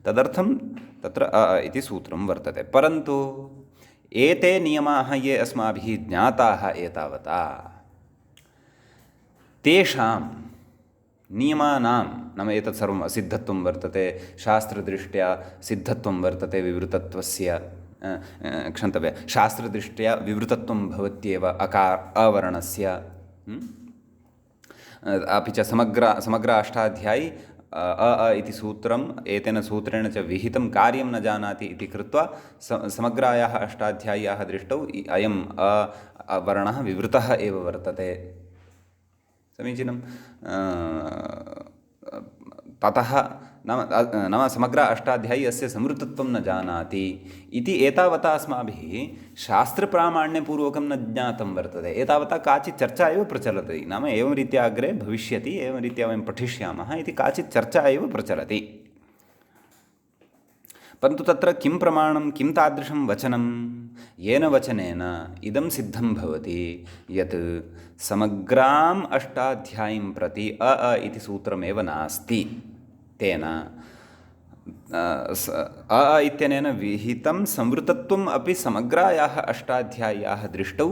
तदर्थं तत्र अ इति सूत्रं वर्तते। परन्तु एते नियमाः ये अस्माभिः ज्ञाताः एतावता, तेषां नियमानां नाम एतत् सर्वम् असिद्धत्वं वर्तते, शास्त्रदृष्ट्या सिद्धत्वं वर्तते विवृतत्वस्य, क्षन्तव्य शास्त्रदृष्ट्या विवृतत्वं भवत्येव अवर्णस्य। अपि च समग्र अष्टाध्यायी अ इति सूत्रम् एतेन सूत्रेण च विहितं कार्यं न जानाति इति कृत्वा समग्रायाः अष्टाध्याय्याः दृष्टौ अयम् अवर्णः विवृतः एव वर्तते। समीचीनं। ततः नाम समग्र अष्टाध्यायी अस्य संवृतत्वं न जानाति इति एतावता अस्माभिः शास्त्रप्रामाण्यपूर्वकं न ज्ञातं वर्तते। एतावता काचित् चर्चा एव प्रचलति। नाम एवं रीत्या अग्रे भविष्यति, एवं रीत्या वयं पठिष्यामः इति काचित् चर्चा एव प्रचलति। परन्तु तत्र किं प्रमाणं, किं तादृशं वचनं, येन वचनेन इदं सिद्धं भवति यत् समग्राम् अष्टाध्यायीं प्रति अ इति सूत्रमेव नास्ति। तेन अ इत्यनेन विहितं संवृतत्वम् अपि समग्रायाः अष्टाध्याय्याः दृष्टौ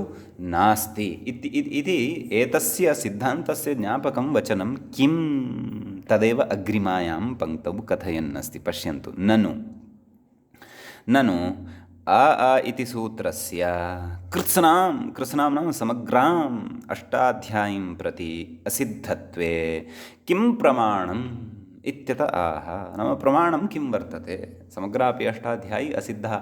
नास्ति इति एतस्य सिद्धान्तस्य ज्ञापकं वचनं किं तदेव अग्रिमायां पङ्क्तौ कथयन्नस्ति। पश्यन्तु। ननु अ इति सूत्रस्य कृत्स्नां नाम समग्राम् अष्टाध्यायीं प्रति असिद्धत्वे किं प्रमाणम् इत्यत आह। नाम प्रमाणं किं वर्तते। समग्रापि अष्टाध्यायी असिद्धः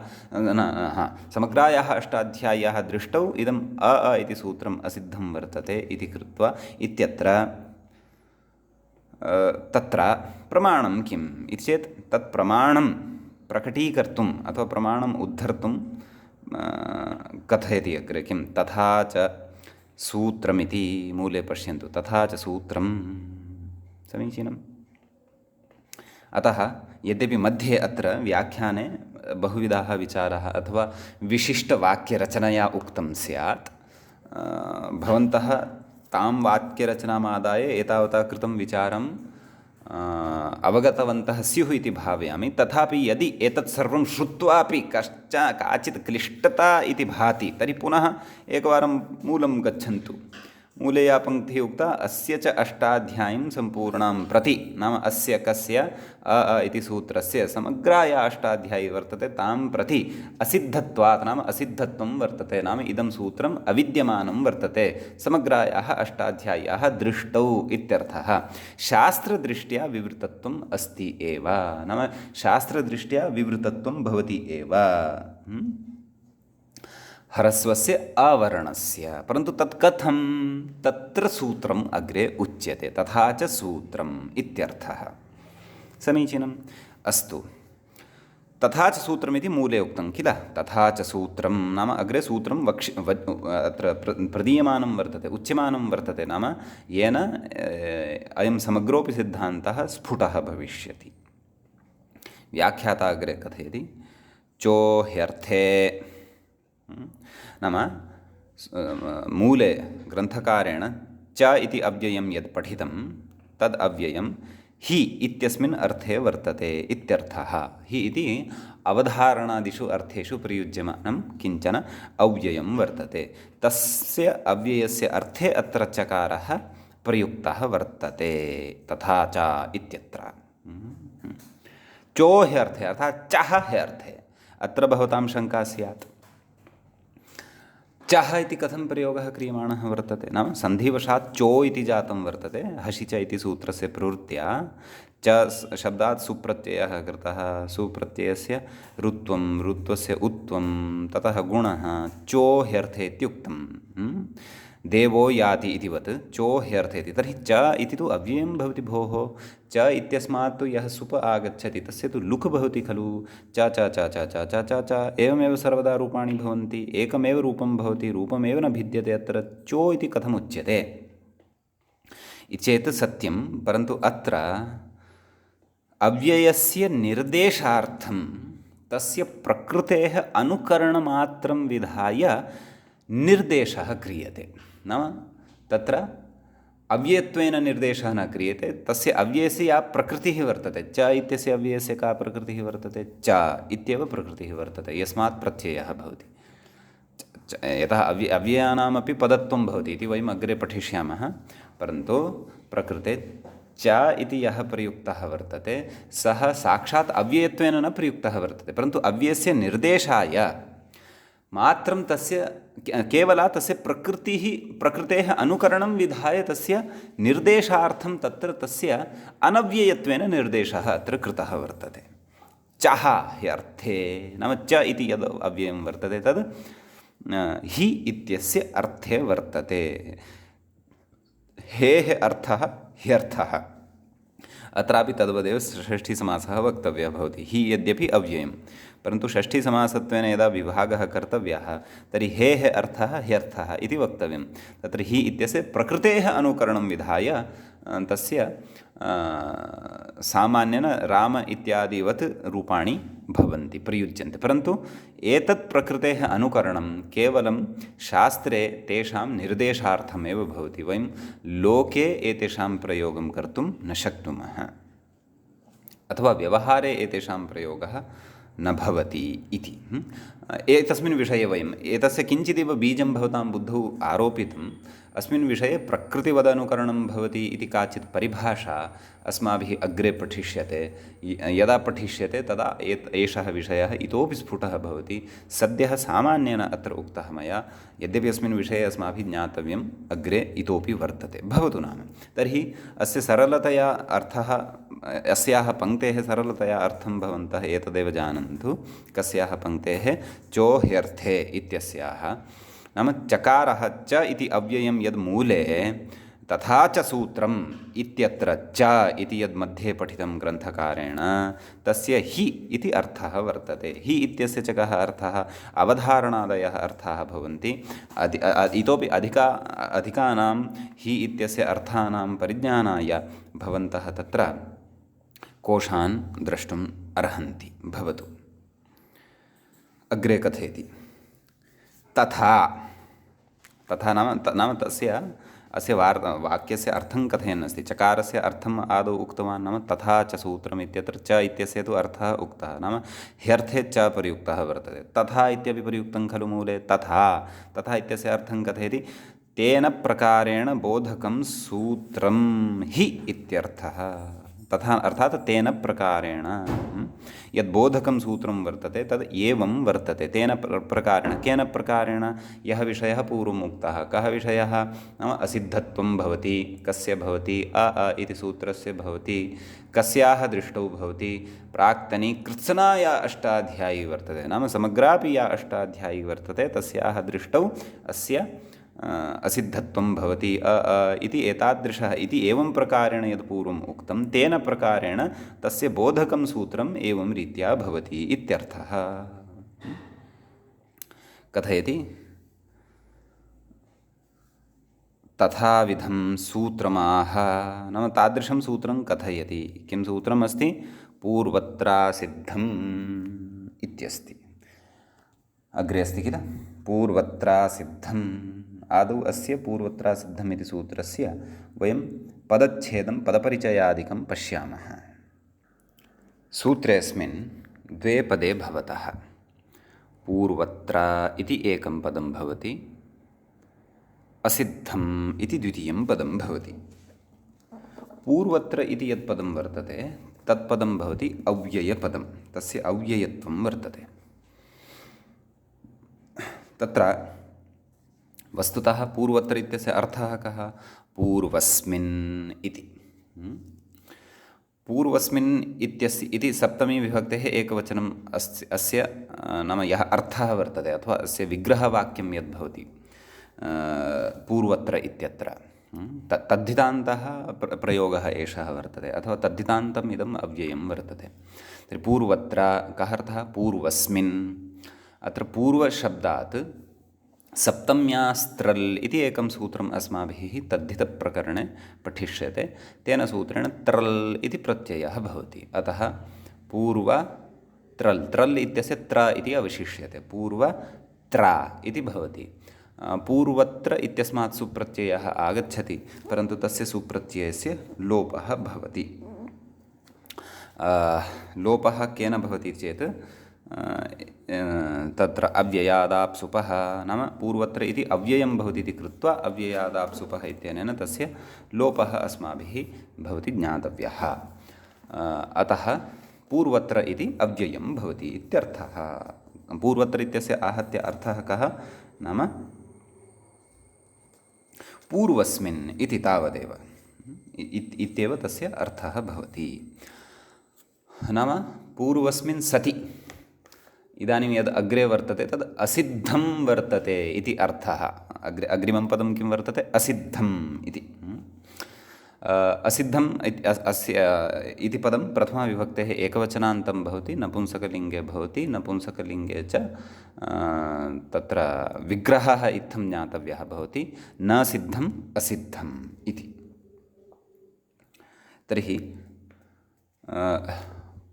समग्रायाः अष्टाध्याय्याः दृष्टौ इदम् अ इति सूत्रम् असिद्धं वर्तते इति कृत्वा इत्यत्र तत्र प्रमाणं किम् इति चेत् तत् प्रमाणं प्रकटीकर्तुम् अथवा प्रमाणम् उद्धर्तुं कथयति अग्रे किं तथा च सूत्रमिति मूले पश्यन्तु। तथा च सूत्रं। समीचीनम्। अतः यद्यपि मध्ये अत्र व्याख्याने बहुविधाः विचाराः अथवा विशिष्टवाक्यरचनया उक्तं स्यात्, भवन्तः तां वाक्यरचनामादाय एतावता कृतं विचारं अवगतवन्तः स्युः इति भावयामि। तथापि यदि एतत् सर्वं श्रुत्वापि काचित् क्लिष्टता इति भाति तर्हि पुनः एकवारं मूलं गच्छन्तु। मूले या पङ्क्तिः उक्ता, अस्य च अष्टाध्यायीं सम्पूर्णां प्रति, नाम अस्य कस्य अ इति सूत्रस्य समग्राया अष्टाध्यायी वर्तते तां प्रति असिद्धत्वात्, नाम असिद्धत्वं वर्तते। नाम इदं सूत्रम् अविद्यमानं वर्तते समग्रायाः अष्टाध्याय्याः दृष्टौ इत्यर्थः। शास्त्रदृष्ट्या विवृतत्वम् अस्ति एव, नाम शास्त्रदृष्ट्या विवृतत्वं भवति एव ह्रस्वस्य अवर्णस्य। परन्तु तत् कथं, तत्र सूत्रम् अग्रे उच्यते। तथा च सूत्रम् इत्यर्थः। समीचीनम्। अस्तु। तथा च सूत्रमिति मूले उक्तं किल। तथा च सूत्रं नाम अग्रे सूत्रं अत्र प्रदीयमानं वर्तते, उच्यमानं वर्तते। नाम येन अयं समग्रोऽपि सिद्धान्तः स्फुटः भविष्यति। व्याख्याता अग्रे कथयति, चोह्यर्थे नाम मूले ग्रन्थकारेण च इति अव्ययं यत् पठितं तद् अव्ययं हि इत्यस्मिन् अर्थे वर्तते इत्यर्थः। हि इति अवधारणादिषु अर्थेषु प्रयुज्यमानं किञ्चन अव्ययं वर्तते। तस्य अव्ययस्य अर्थे अत्र चकारः प्रयुक्तः वर्तते। तथा च इत्यत्र चो ह्यर्थे अर्थात् चः ह्यर्थे। अत्र भवतां शङ्का स्यात्, चः इति कथं प्रयोगः क्रियमाणः वर्तते? नाम सन्धिवशात् चो इति जातं वर्तते। हसि च इति सूत्रस्य प्रवृत्त्या च शब्दात् सुप्रत्ययः कृतः, सुप्रत्ययस्य रुत्वं, रुत्वस्य उत्वं, ततः गुणः, चो ह्यर्थे इत्युक्तं। देवो याति इतिवत् चो ह्यर्थेति। तर्हि च इति तु अव्ययं भवति भोः। च इत्यस्मात् तु यः सुप आगच्छति तस्य तु लुक् भवति खलु। च च च च च च च च एवमेव सर्वदा रूपाणि भवन्ति, एकमेव रूपं भवति, रूपमेव न भिद्यते। अत्र चो इति कथमुच्यते चेत् सत्यं, परन्तु अत्र अव्ययस्य निर्देशार्थं तस्य प्रकृतेः अनुकरणमात्रं विधाय निर्देशः क्रियते। नाम तत्र अव्ययत्वेन निर्देशः न क्रियते, तस्य अव्ययस्य या प्रकृतिः वर्तते, च इत्यस्य अव्ययस्य का प्रकृतिः वर्तते, च इत्येव प्रकृतिः वर्तते, यस्मात् प्रत्ययः भवति। यतः अव्ययानामपि पदत्वं भवति इति वयम् अग्रे पठिष्यामः, परन्तु प्रकृते च इति यः प्रयुक्तः वर्तते सः साक्षात् अव्ययत्वेन न प्रयुक्तः वर्तते, परन्तु अव्ययस्य निर्देशाय मात्रं तस्य केवला तस्य प्रकृतेः अनुकरणं विधाय तस्य निर्देशार्थं तत्र तस्य अनव्ययत्वेन निर्देशः अत्र कृतः वर्तते। चः ह्यर्थे नाम च इति यद् अव्ययं वर्तते तद् हि इत्यस्य अर्थे वर्तते। हेः अर्थः ह्यर्थः। अत्रापि तद्वदेव षष्ठीसमासः वक्तव्यः भवति। हि यद्यपि अव्ययं, परन्तु षष्ठीसमासत्वेन यदा विभागः कर्तव्यः तर्हि हेः अर्थः ह्यर्थः इति वक्तव्यं। तत्र हि इत्यस्य प्रकृतेः अनुकरणं विधाय तस्य सामान्येन राम इत्यादिवत् रूपाणि भवन्ति, प्रयुज्यन्ते। परन्तु एतत् प्रकृतेः अनुकरणं केवलं शास्त्रे तेषां निर्देशार्थमेव भवति। वयं लोके एतेषां प्रयोगं कर्तुं न शक्नुमः, अथवा व्यवहारे एतेषां प्रयोगः न भवति इति। एतस्मिन् विषये वयम् एतस्य किञ्चिदिव बीजं भवतां बुद्धौ आरोपितम्। अस्मिन् विषये प्रकृतिवदनुकरणं भवति इति काचित् परिभाषा अस्माभिः अग्रे पठिष्यते। यदा पठिष्यते तदा एषः विषयः इतोपि स्फुटः भवति। सद्यः सामान्येन अत्र उक्तः मया, यद्यपि अस्मिन् विषये अस्माभिः ज्ञातव्यम् अग्रे इतोपि वर्तते। भवतु नाम। तर्हि अस्य सरलतया अर्थः, अस्याः पङ्क्तेः सरलतया अर्थं भवन्तः एतदेव जानन्तु। कस्याः पङ्क्तेः? चो ह्यर्थे इत्यस्याः। नाम चकारः च इति अव्ययं यद् मूले, तथा च सूत्रम् इत्यत्र च इति यद् मध्ये पठितं ग्रन्थकारेण तस्य हि इति अर्थः वर्तते। हि इत्यस्य च कः अर्थः? अवधारणादयः अर्थाः भवन्ति। इतोपि अधिकानां हि इत्यस्य अर्थानां परिज्ञानाय भवन्तः तत्र कोशान् द्रष्टुम् अर्हन्ति। भवतु अग्रे कथयति। तथा तथा नाम तस्य अस्य वाक्यस्य अर्थं कथयन् अस्ति। चकारस्य अर्थम् आदौ उक्तवान्, नाम तथा च सूत्रम् इत्यत्र च इत्यस्य तु अर्थः उक्तः, नाम ह्यर्थे च प्रयुक्तः वर्तते। तथा इत्यपि प्रयुक्तं खलु मूले। तथा इत्यस्य अर्थं कथयति, तेन प्रकारेण बोधकं सूत्रं हि इत्यर्थः। तथा अर्थात् तेन प्रकारेण यद् बोधकं सूत्रं वर्तते तद् एवं वर्तते। तेन प्रकारेण, केन प्रकारेण? यः विषयः पूर्वम् उक्तः। कः विषयः? नाम असिद्धत्वं भवति। कस्य भवति? इति सूत्रस्य भवति। कस्याः दृष्टौ भवति? प्राक्तनी कृत्स्ना या अष्टाध्यायी वर्तते, नाम समग्रापि या अष्टाध्यायी वर्तते तस्याः दृष्टौ अस्य असिद्धत्वं भवति इति एतादृशः इति एवं प्रकारेण यत् पूर्वम् उक्तं तेन प्रकारेण तस्य बोधकं सूत्रम् एवं रीत्या भवति इत्यर्थः। कथयति, तथाविधं सूत्रमाह, नाम तादृशं सूत्रं कथयति। किं सूत्रम् अस्ति? पूर्वत्रासिद्धम् इत्यस्ति। अग्रे अस्ति किल, पूर्वत्रासिद्धम्। आदौ अस्य पूर्वत्रासिद्धम् इति सूत्रस्य वयं पदच्छेदं पदपरिचयादिकं पश्यामः। सूत्रेऽस्मिन् द्वे पदे भवतः पूर्वत्र इति एकं पदं भवति, असिद्धम् इति द्वितीयं पदं भवति। पूर्वत्र इति यत् पदं वर्तते तत्पदं भवति अव्ययपदं, तस्य अव्ययत्वं वर्तते। तत्र वस्तुतः पूर्वत्र इत्यस्य अर्थः कः? पूर्वस्मिन् इति। पूर्वस्मिन् इत्यस्य इति सप्तमी विभक्तेः एकवचनम् अस्य नाम यः अर्थः वर्तते अथवा अस्य विग्रहवाक्यं यद्भवति पूर्वत्र इत्यत्र तद्धितान्तः प्रयोगः एषः वर्तते अथवा तद्धितान्तम् इदम् अव्ययं वर्तते। तर्हि पूर्वत्र कः अर्थः? पूर्वस्मिन्। अत्र पूर्वशब्दात् सप्तम्यास्त्रल् इति एकं सूत्रम् अस्माभिः तद्धितप्रकरणे पठिष्यते। तेन सूत्रेण त्रल् इति प्रत्ययः भवति। अतः पूर्व त्रल्, त्रल् इत्यस्य त्र इति अवशिष्यते, पूर्वत्र इति भवति। पूर्वत्र इत्यस्मात् सुप्रत्ययः आगच्छति, परन्तु तस्य सुप्रत्ययस्य लोपः भवति। लोपः केन भवति चेत् तत्र अव्ययादाप्सुपः नाम पूर्वत्र इति अव्ययं भवति इति कृत्वा अव्ययादाप्सुपः इत्यनेन तस्य लोपः अस्माभिः भवति ज्ञातव्यः। अतः पूर्वत्र इति अव्ययं भवति इत्यर्थः। पूर्वत्र इत्यस्य आहत्य अर्थः कः? नाम पूर्वस्मिन् इति तावदेव इत्येव तस्य अर्थः भवति। नाम पूर्वस्मिन् सति इदानीं यद् अग्रे वर्तते तद् असिद्धं वर्तते इति अर्थः। अग्रिमं पदं किं वर्तते? असिद्धम् इति। असिद्धम् इति पदं प्रथमाविभक्तेः एकवचनान्तं भवति, नपुंसकलिङ्गे भवति। नपुंसकलिङ्गे च तत्र विग्रहः इत्थं ज्ञातव्यः भवति, न सिद्धम् असिद्धम् इति। तर्हि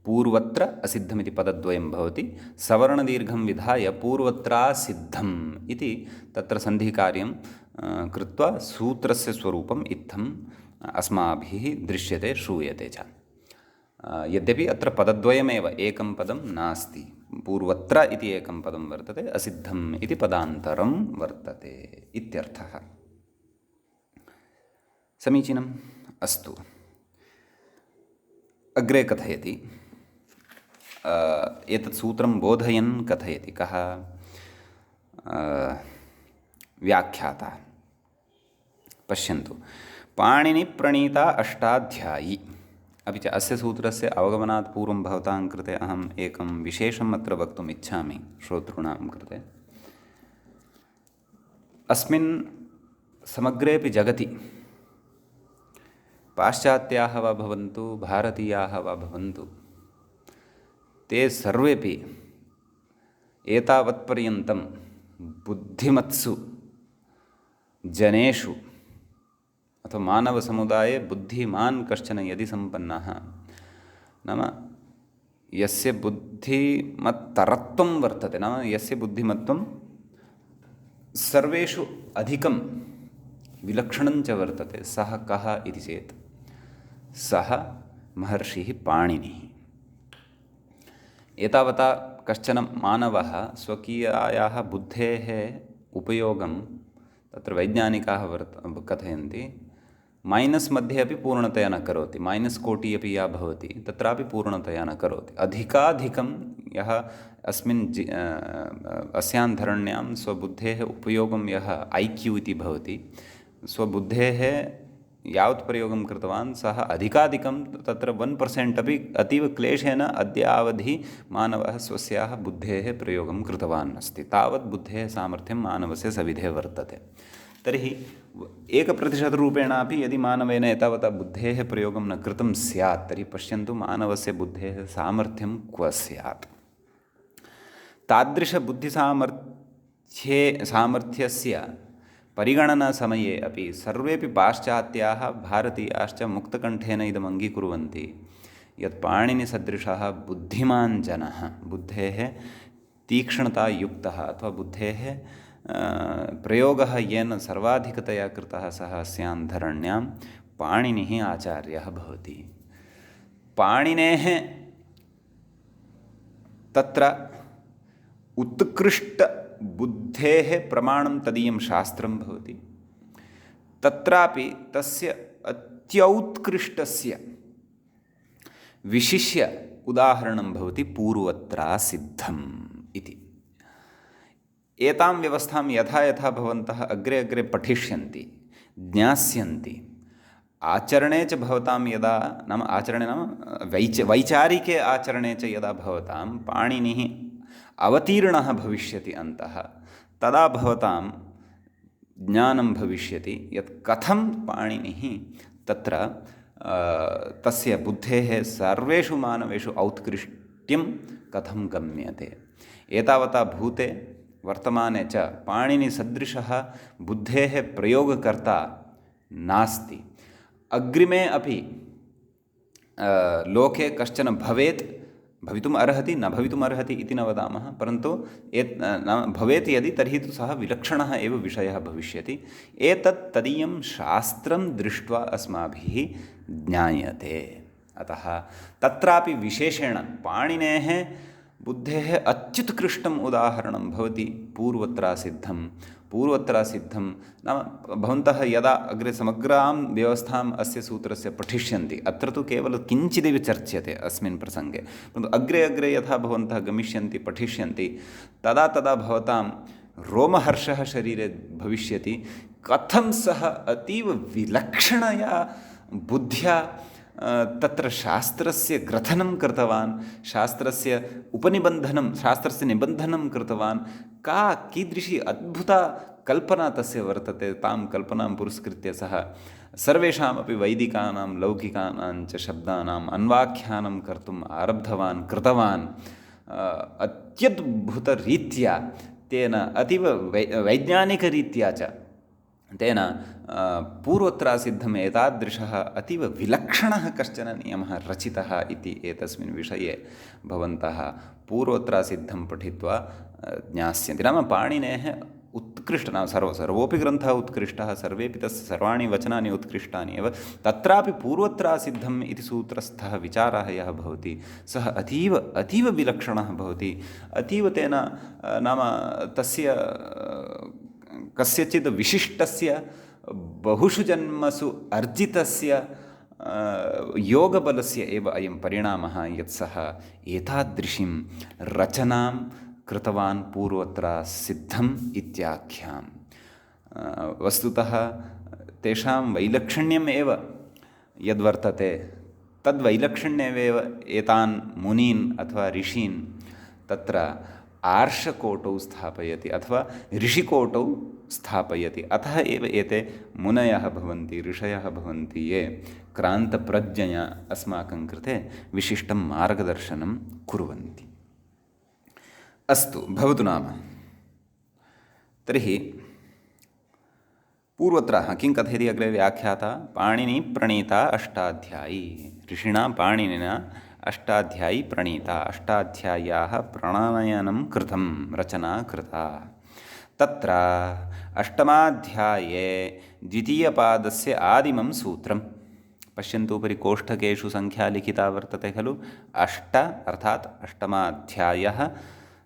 पूर्वत्र असिद्धमिति पदद्वयं भवति। सवर्णदीर्घं विधाय पूर्वत्रासिद्धम् इति तत्र सन्धिकार्यं कृत्वा सूत्रस्य स्वरूपम् इत्थम् अस्माभिः दृश्यते, श्रूयते च। यद्यपि अत्र पदद्वयमेव, एकं पदं नास्ति। पूर्वत्र इति एकं पदं वर्तते, असिद्धम् इति पदान्तरं वर्तते इत्यर्थः। समीचीनम्। अस्तु, अग्रे कथयति, एतत् सूत्रं बोधयन् कथयति। कः? व्याख्याता। पश्यन्तु, पाणिनिप्रणीता अष्टाध्यायी। अपि च अस्य सूत्रस्य अवगमनात् पूर्वं भवतां कृते अहम् एकं विशेषम् अत्र वक्तुम् इच्छामि श्रोतॄणां कृते। अस्मिन् समग्रेऽपि जगति पाश्चात्याः वा भवन्तु, भारतीयाः वा भवन्तु, ते सर्वेपि एतावत्पर्यन्तं बुद्धिमत्सु जनेषु अथवा मानवसमुदाये बुद्धिमान् कश्चन यदि सम्पन्नः, नाम यस्य बुद्धिमत्तरत्वं वर्तते, नाम यस्य बुद्धिमत्वं सर्वेषु अधिकं विलक्षणं च वर्तते, सः कः इति चेत् सः महर्षिः पाणिनिः। एतावता कश्चन मानवः स्वकीयायाः बुद्धेः उपयोगं तत्र वैज्ञानिकाः कथयन्ति मैनस् मध्ये अपि पूर्णतया न करोति, मैनस् कोटि अपि या भवति तत्रापि पूर्णतया न करोति। अधिकाधिकं यः अस्मिन् अस्यां धरण्यां स्वबुद्धेः उपयोगं यः IQ इति भवति, स्वबुद्धेः यावत् प्रयोगं कृतवान् सः अधिकाधिकं तत्र 1% अपि अतीव क्लेशेन अद्यावधि मानवः स्वस्याः बुद्धेः प्रयोगं कृतवान् अस्ति। तावत् बुद्धेः सामर्थ्यं मानवस्य सविधे वर्तते। तर्हि 1% यदि मानवेन एतावता बुद्धेः प्रयोगं न कृतं स्यात् तर्हि पश्यन्तु मानवस्य बुद्धेः सामर्थ्यं क्व स्यात्। तादृशबुद्धिसामर्थ्यस्य परिगणनासमये अपि सर्वेपि पाश्चात्याः भारतीयाश्च मुक्तकण्ठेन इदम् अङ्गीकुर्वन्ति यत् पाणिनिसदृशः बुद्धिमान् जनः, बुद्धेः तीक्ष्णतायुक्तः अथवा बुद्धेः प्रयोगः येन सर्वाधिकतया कृतः सः अस्यां धरण्यां पाणिनिः आचार्यः भवति। पाणिनेः तत्र उत्कृष्टबुद्धेः प्रमाणं तदीयं शास्त्रं भवति। तत्रापि तस्य अत्यौत्कृष्टस्य विशिष्य उदाहरणं भवति पूर्वत्रा सिद्धम् इति। एतां व्यवस्थां यथा यथा भवन्तः अग्रे अग्रे पठिष्यन्ति, ज्ञास्यन्ति, आचरणे च भवतां यदा नाम आचरणे नाम वैचारिके आचरणे च यदा भवतां पाणिनिः अवतीर्णः भविष्यति अन्तः, तदा भवतां ज्ञानं भविष्यति यत् कथं पाणिनिः तत्र तस्य बुद्धेः सर्वेषु मानवेषु औत्कृष्ट्यं कथं गम्यते। एतावता भूते वर्तमाने च पाणिनिसदृशः बुद्धेः प्रयोगकर्ता नास्ति। अग्रिमे अपि लोके कश्चन भवितुम् अर्हति, न भवितुम् अर्हति इति न वदामः, परन्तु नाम भवेत् यदि तर्हि तु सः विलक्षणः एव विषयः भविष्यति। एतत् तदीयं शास्त्रं दृष्ट्वा अस्माभिः ज्ञायते। अतः तत्रापि विशेषेण पाणिनेः बुद्धेः अत्युत्कृष्टम् उदाहरणं भवति पूर्वत्रा सिद्धं। पूर्वत्रा सिद्धं नाम भवन्तः यदा अग्रे समग्रां व्यवस्थाम् अस्य सूत्रस्य पठिष्यन्ति, अत्र तु केवलं किञ्चिदेव चर्च्यते अस्मिन् प्रसङ्गे, परन्तु अग्रे अग्रे यथा भवन्तः गमिष्यन्ति, पठिष्यन्ति, तदा तदा भवतां रोमहर्षः शरीरे भविष्यति। कथं सः अतीव विलक्षणया बुद्ध्या तत्र शास्त्रस्य ग्रथनं कृतवान्, शास्त्रस्य उपनिबन्धनं, शास्त्रस्य निबन्धनं कृतवान्, कीदृशी अद्भुता कल्पना तस्य वर्तते। तां कल्पनां पुरस्कृत्य सः सर्वेषामपि वैदिकानां लौकिकानां च शब्दानाम् अन्वाख्यानं कर्तुम् आरब्धवान्, कृतवान्। अत्यद्भुतरीत्या तेन अतीव वैज्ञानिकरीत्या च तेन पूर्वत्रा सिद्धम् एतादृशः अतीव विलक्षणः कश्चन नियमः रचितः इति एतस्मिन् विषये भवन्तः पूर्वत्रा सिद्धं पठित्वा ज्ञास्यन्ति। नाम पाणिनेः उत्कृष्ट नाम सर्वोऽपि ग्रन्थः उत्कृष्टः, सर्वेपि तस्य सर्वाणि वचनानि उत्कृष्टानि एव। तत्रापि पूर्वत्रा सिद्धम् इति सूत्रस्थः विचारः यः भवति सः अतीव अतीव विलक्षणः भवति। अतीव तेन नाम तस्य कस्यचित् विशिष्टस्य बहुषु जन्मसु अर्जितस्य योगबलस्य एव अयं परिणामः यत् सः एतादृशीं रचनां कृतवान् पूर्वत्रा सिद्धम् इत्याख्यां। वस्तुतः तेषां वैलक्षण्यम् एव यद्वर्तते तद्वैलक्षण्यमेव एतान् मुनीन् अथवा ऋषीन् तत्र आर्षकोटौ स्थापयति अथवा ऋषिकोटौ स्थापयति। अतः एव एते मुनयः भवन्ति, ऋषयः भवन्ति, ये क्रान्तप्रज्ञया अस्माकं कृते विशिष्टं मार्गदर्शनं कुर्वन्ति। अस्तु, भवतु नाम। तर्हि पूर्वत्र किं कथयति अग्रे व्याख्याता? पाणिनि प्रणीता अष्टाध्यायी, ऋषिणा पाणिनिना अष्टाध्यायी प्रणीता, अष्टाध्याय्याः प्रणयनं कृतं, रचना कृता। तत्र अष्टमाध्याये द्वितीयपादस्य आदिमं सूत्रं पश्यन्तु। उपरि कोष्ठकेषु संख्या लिखिता वर्तते खलु। अष्ट अर्थात् अष्टमाध्यायः,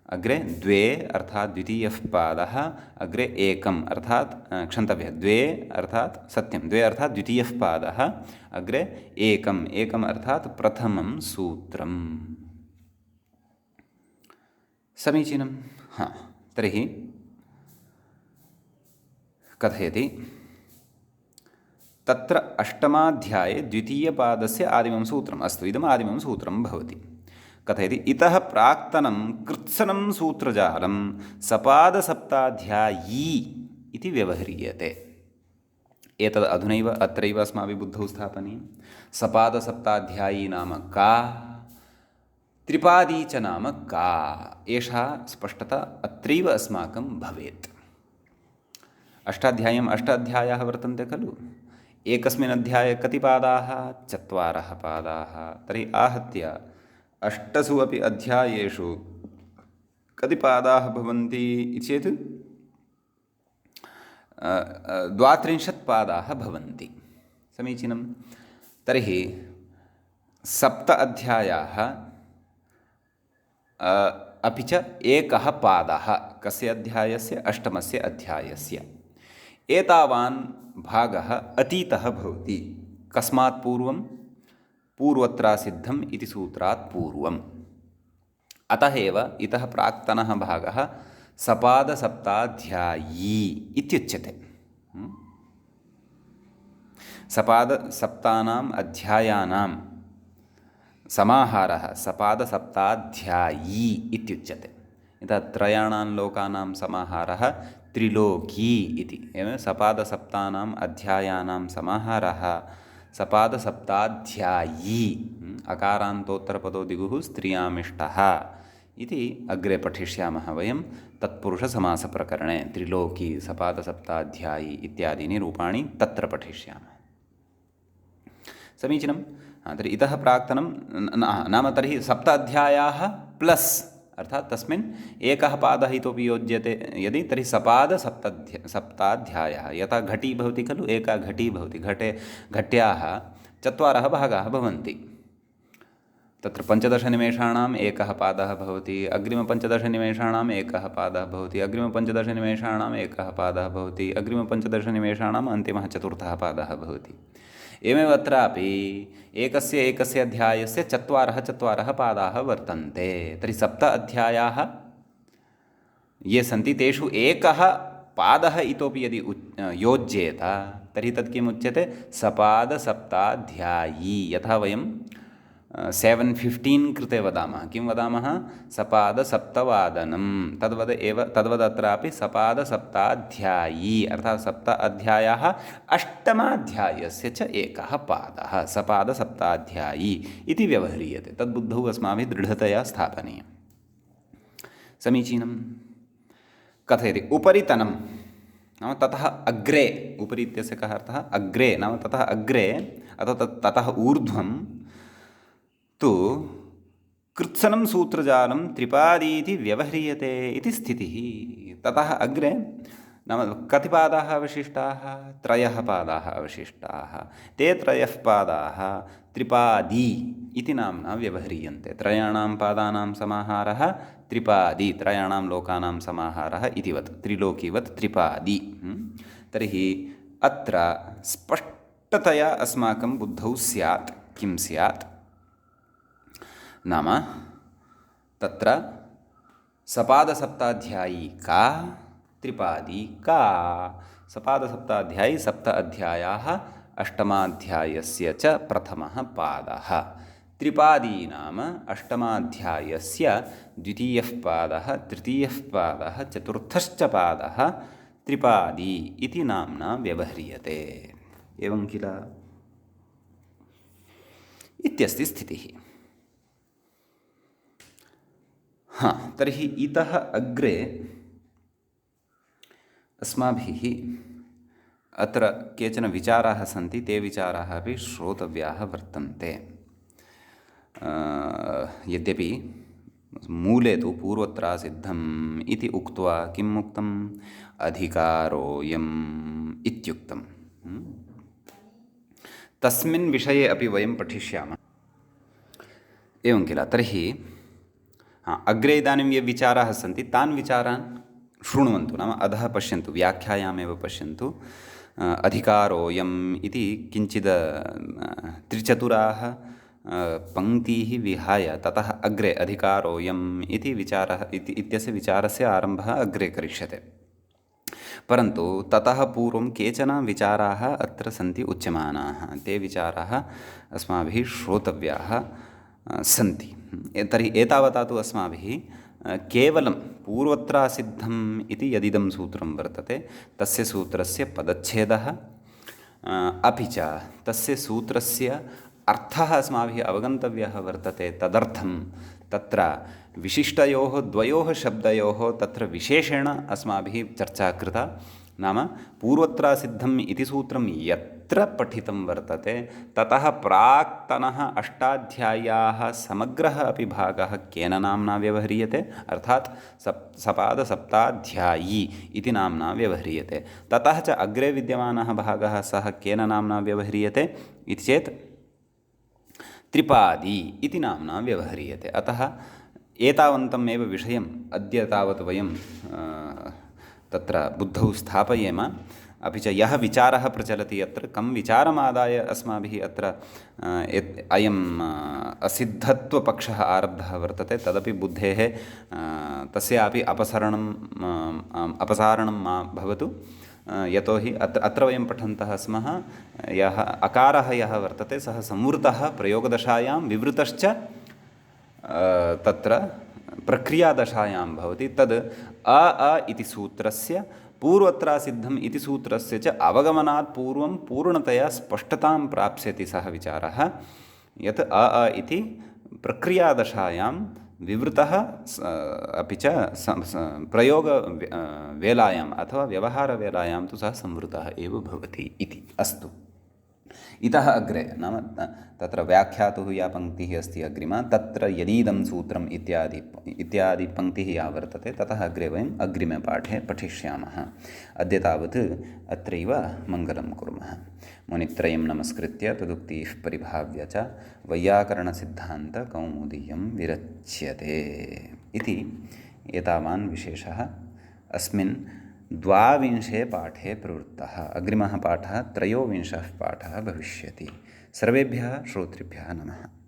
अग्रे द्वे अर्थात् द्वितीयः पादः, अग्रे एकम् अर्थात् क्षन्तव्यः द्वे अर्थात् सत्यं, द्वे अर्थात् द्वितीयः पादः, अग्रे एकम्, एकम् अर्थात् प्रथमं सूत्रम्। समीचीनं। तर्हि कथयति तत्र अष्टमाध्याये द्वितीयपादस्य आदिमं सूत्रम्। अस्तु, इदम् आदिमं सूत्रं भवति। कथयति इतः प्राक्तनं कृत्सनं सूत्रजालं सपादसप्ताध्यायी इति व्यवह्रियते। एतद् अधुनैव अत्रैव अस्माभिः बुद्धौ स्थापनीयं। सपादसप्ताध्यायी नाम का, त्रिपादी च नाम का, एषा स्पष्टता अत्रैव अस्माकं भवेत्। अष्टाध्याय्याम् अष्टाध्यायाः वर्तन्ते खलु। एकस्मिन् अध्याये कति पादाः? 4 पादाः। तर्हि आहत्य अष्टसु अपि अध्यायेषु कति पादाः भवन्ति चेत् 32 पादाः भवन्ति। समीचीनं। तर्हि 7 अध्यायाः अपि च एकः पादः कस्य अध्यायस्य? 8मस्य अध्यायस्य। एतावान् भागः अतीतः भवति। कस्मात् पूर्वं? पूर्वत्रासिद्धम् इति सूत्रात् पूर्वम्। अतः एव इतः प्राक्तनः भागः सपादसप्ताध्यायी इत्युच्यते। सपादसप्तानाम् अध्यायानां समाहारः सपादसप्ताध्यायी इत्युच्यते। यथा त्रयाणां लोकानां समाहारः त्रिलोकी इति, एवं सपादसप्तानाम् अध्यायानां समाहारः सपादसप्ताध्यायी। अकारान्तोत्तरपदो स्त्रियामिष्टः इति अग्रे पठिष्यामः वयं तत्पुरुषसमासप्रकरणे। त्रिलोकी, सपादसप्ताध्यायी इत्यादीनि रूपाणि तत्र पठिष्यामः। समीचीनं। तर्हि इतः प्राक्तनं नाम तर्हि 7 अध्यायाः प्लस्, अर्थात् तस्मिन् एकः पादः इतोपि योज्यते यदि, तर्हि सपादसप्ताध्यायः। यथा घटी भवति खलु, एका घटी भवति, घट्याः 4 भागाः भवन्ति। तत्र 15 निमेषाणाम् एकः पादः भवति, अग्रिम 15 निमेषाणाम् एकः पादः भवति, अग्रिम 15 निमेषाणाम् एकः पादः भवति, अग्रिम 15 निमेषाणाम् अन्तिमः 4थः पादः भवति। एवमेव अत्रापि एकस्य अध्यायस्य 4 पादाः वर्तन्ते। तर्हि 7 अध्यायाः ये सन्ति तेषु एकः पादः इतोपि यदि योज्येत तर्हि तत् किमुच्यते? सपादसप्ताध्यायी। यथा वयं 7:15 कृते वदामः, किं वदामः? सपादसप्तवादनं। तद्वदत्रापि सपादसप्ताध्यायी, अर्थात् 7 अध्यायाः 8माध्यायस्य च एकः पादः सपादसप्ताध्यायी इति व्यवह्रियते। तद्बुद्धौ अस्माभिः दृढतया स्थापनीयं। समीचीनं। कथयति उपरितनं नाम ततः अग्रे। उपरि इत्यस्य कः अर्थः? अग्रे नाम ततः अग्रे अथवा ततः ऊर्ध्वं तु कृत्सनं सूत्रजालं त्रिपादीति व्यवह्रियते इति स्थितिः। ततः अग्रे नाम कति पादाः अवशिष्टाः? 3 पादाः अवशिष्टाः। ते 3 पादाः त्रिपादी इति नाम्ना व्यवह्रियन्ते। 3 पादानां समाहारः त्रिपादी, 3 लोकानां समाहारः इतिवत्, त्रिलोकीवत् त्रिपादी। तर्हि अत्र स्पष्टतया अस्माकं बुद्धौ स्यात्। किं स्यात्? नाम तत्र सपादसप्ताध्यायी का, त्रिपादी का। सपादसप्ताध्यायी 7 अध्यायाः 8माध्यायस्य च प्रथमः पादः। त्रिपादी नाम 8माध्यायस्य 2. पादः, 3. पादः, 4. पादः त्रिपादी इति नाम्ना व्यवह्रियते। एवं किल इत्यस्ति स्थितिः। तर्हि इतः अग्रे अस्माभिः अत्र केचन विचाराः सन्ति। ते विचाराः अपि श्रोतव्याः वर्तन्ते। यद्यपि मूले तु पूर्वत्रासिद्धम् इति उक्त्वा किम् उक्तम्? अधिकारोऽयम् इत्युक्तं। तस्मिन् विषये अपि वयं पठिष्यामः। एवं किल। तर्हि अग्रे इदानीं ये विचाराः सन्ति तान् विचारान् शृण्वन्तु, नाम अधः पश्यन्तु, व्याख्यायामेव पश्यन्तु। अधिकारोऽयम् इति किञ्चित् 3-4 पङ्क्तीः विहाय ततः अग्रे अधिकारोऽयम् इति विचारः इत्यस्य विचारस्य आरम्भः अग्रे करिष्यते। परन्तु ततः पूर्वं केचन विचाराः अत्र सन्ति उच्यमानाः। ते विचाराः अस्माभिः श्रोतव्याः सन्ति। तर्हि एतावता तु अस्माभिः केवलं पूर्वत्रासिद्धम् इति यदिदं सूत्रं वर्तते तस्य सूत्रस्य पदच्छेदः अपि च तस्य सूत्रस्य अर्थः अस्माभिः अवगन्तव्यः वर्तते। तदर्थं तत्र विशिष्टयोः 2 शब्दयोः तत्र विशेषेण अस्माभिः चर्चा कृता। नाम पूर्वत्रासिद्धम् इति सूत्रं यत्र पठितं वर्तते ततः प्राक्तनः अष्टाध्याय्याः समग्रः अपि भागः केन नाम्ना व्यवह्रियते, अर्थात् सपादसप्ताध्यायी इति नाम्ना व्यवह्रियते। ततः च अग्रे विद्यमानः भागः सः केन नाम्ना व्यवह्रियते इति चेत् त्रिपादी इति नाम्ना व्यवह्रियते। अतः एतावन्तम् एव विषयम् अद्य तावत् वयं तत्र बुद्धौ स्थापयेम। अपि च यः विचारः प्रचलति अत्र कं विचारमादाय अस्माभिः अत्र अयम् असिद्धत्वपक्षः आरब्धः वर्तते तदपि बुद्धेः तस्यापि अपसारणं मा भवतु। यतोहि अत्र वयं पठन्तः स्मः यः अकारः यः वर्तते सः संवृतः प्रयोगदशायां विवृतश्च तत्र प्रक्रियादशायां भवति। तद् इति सूत्रस्य पूर्वत्रासिद्धम् इति सूत्रस्य च अवगमनात् पूर्वं पूर्णतया स्पष्टतां प्राप्स्यति सः विचारः, यत् इति प्रक्रियादशायां विवृतः अपि च प्रयोगवेलायाम् अथवा व्यवहारवेलायां तु सः संवृतः एव भवति इति। अस्तु, इतः अग्रे नाम तत्र व्याख्यातुः या पङ्क्तिः अस्ति अग्रिमा, तत्र यदीदं सूत्रम् इत्यादि पङ्क्तिः या वर्तते ततः अग्रे वयम् अग्रिमे पाठे पठिष्यामः। अद्य तावत् अत्रैव मङ्गलं कुर्मः। मुनित्रयं नमस्कृत्य तदुक्तिः परिभाव्य च वैयाकरणसिद्धान्तकौमुदीयं विरच्यते इति एतावान् विशेषः अस्मिन् 22 पाठे प्रवृत्तः। अग्रिमः पाठः 23 पाठः भविष्यति। सर्वेभ्यः श्रोतृभ्यः नमः।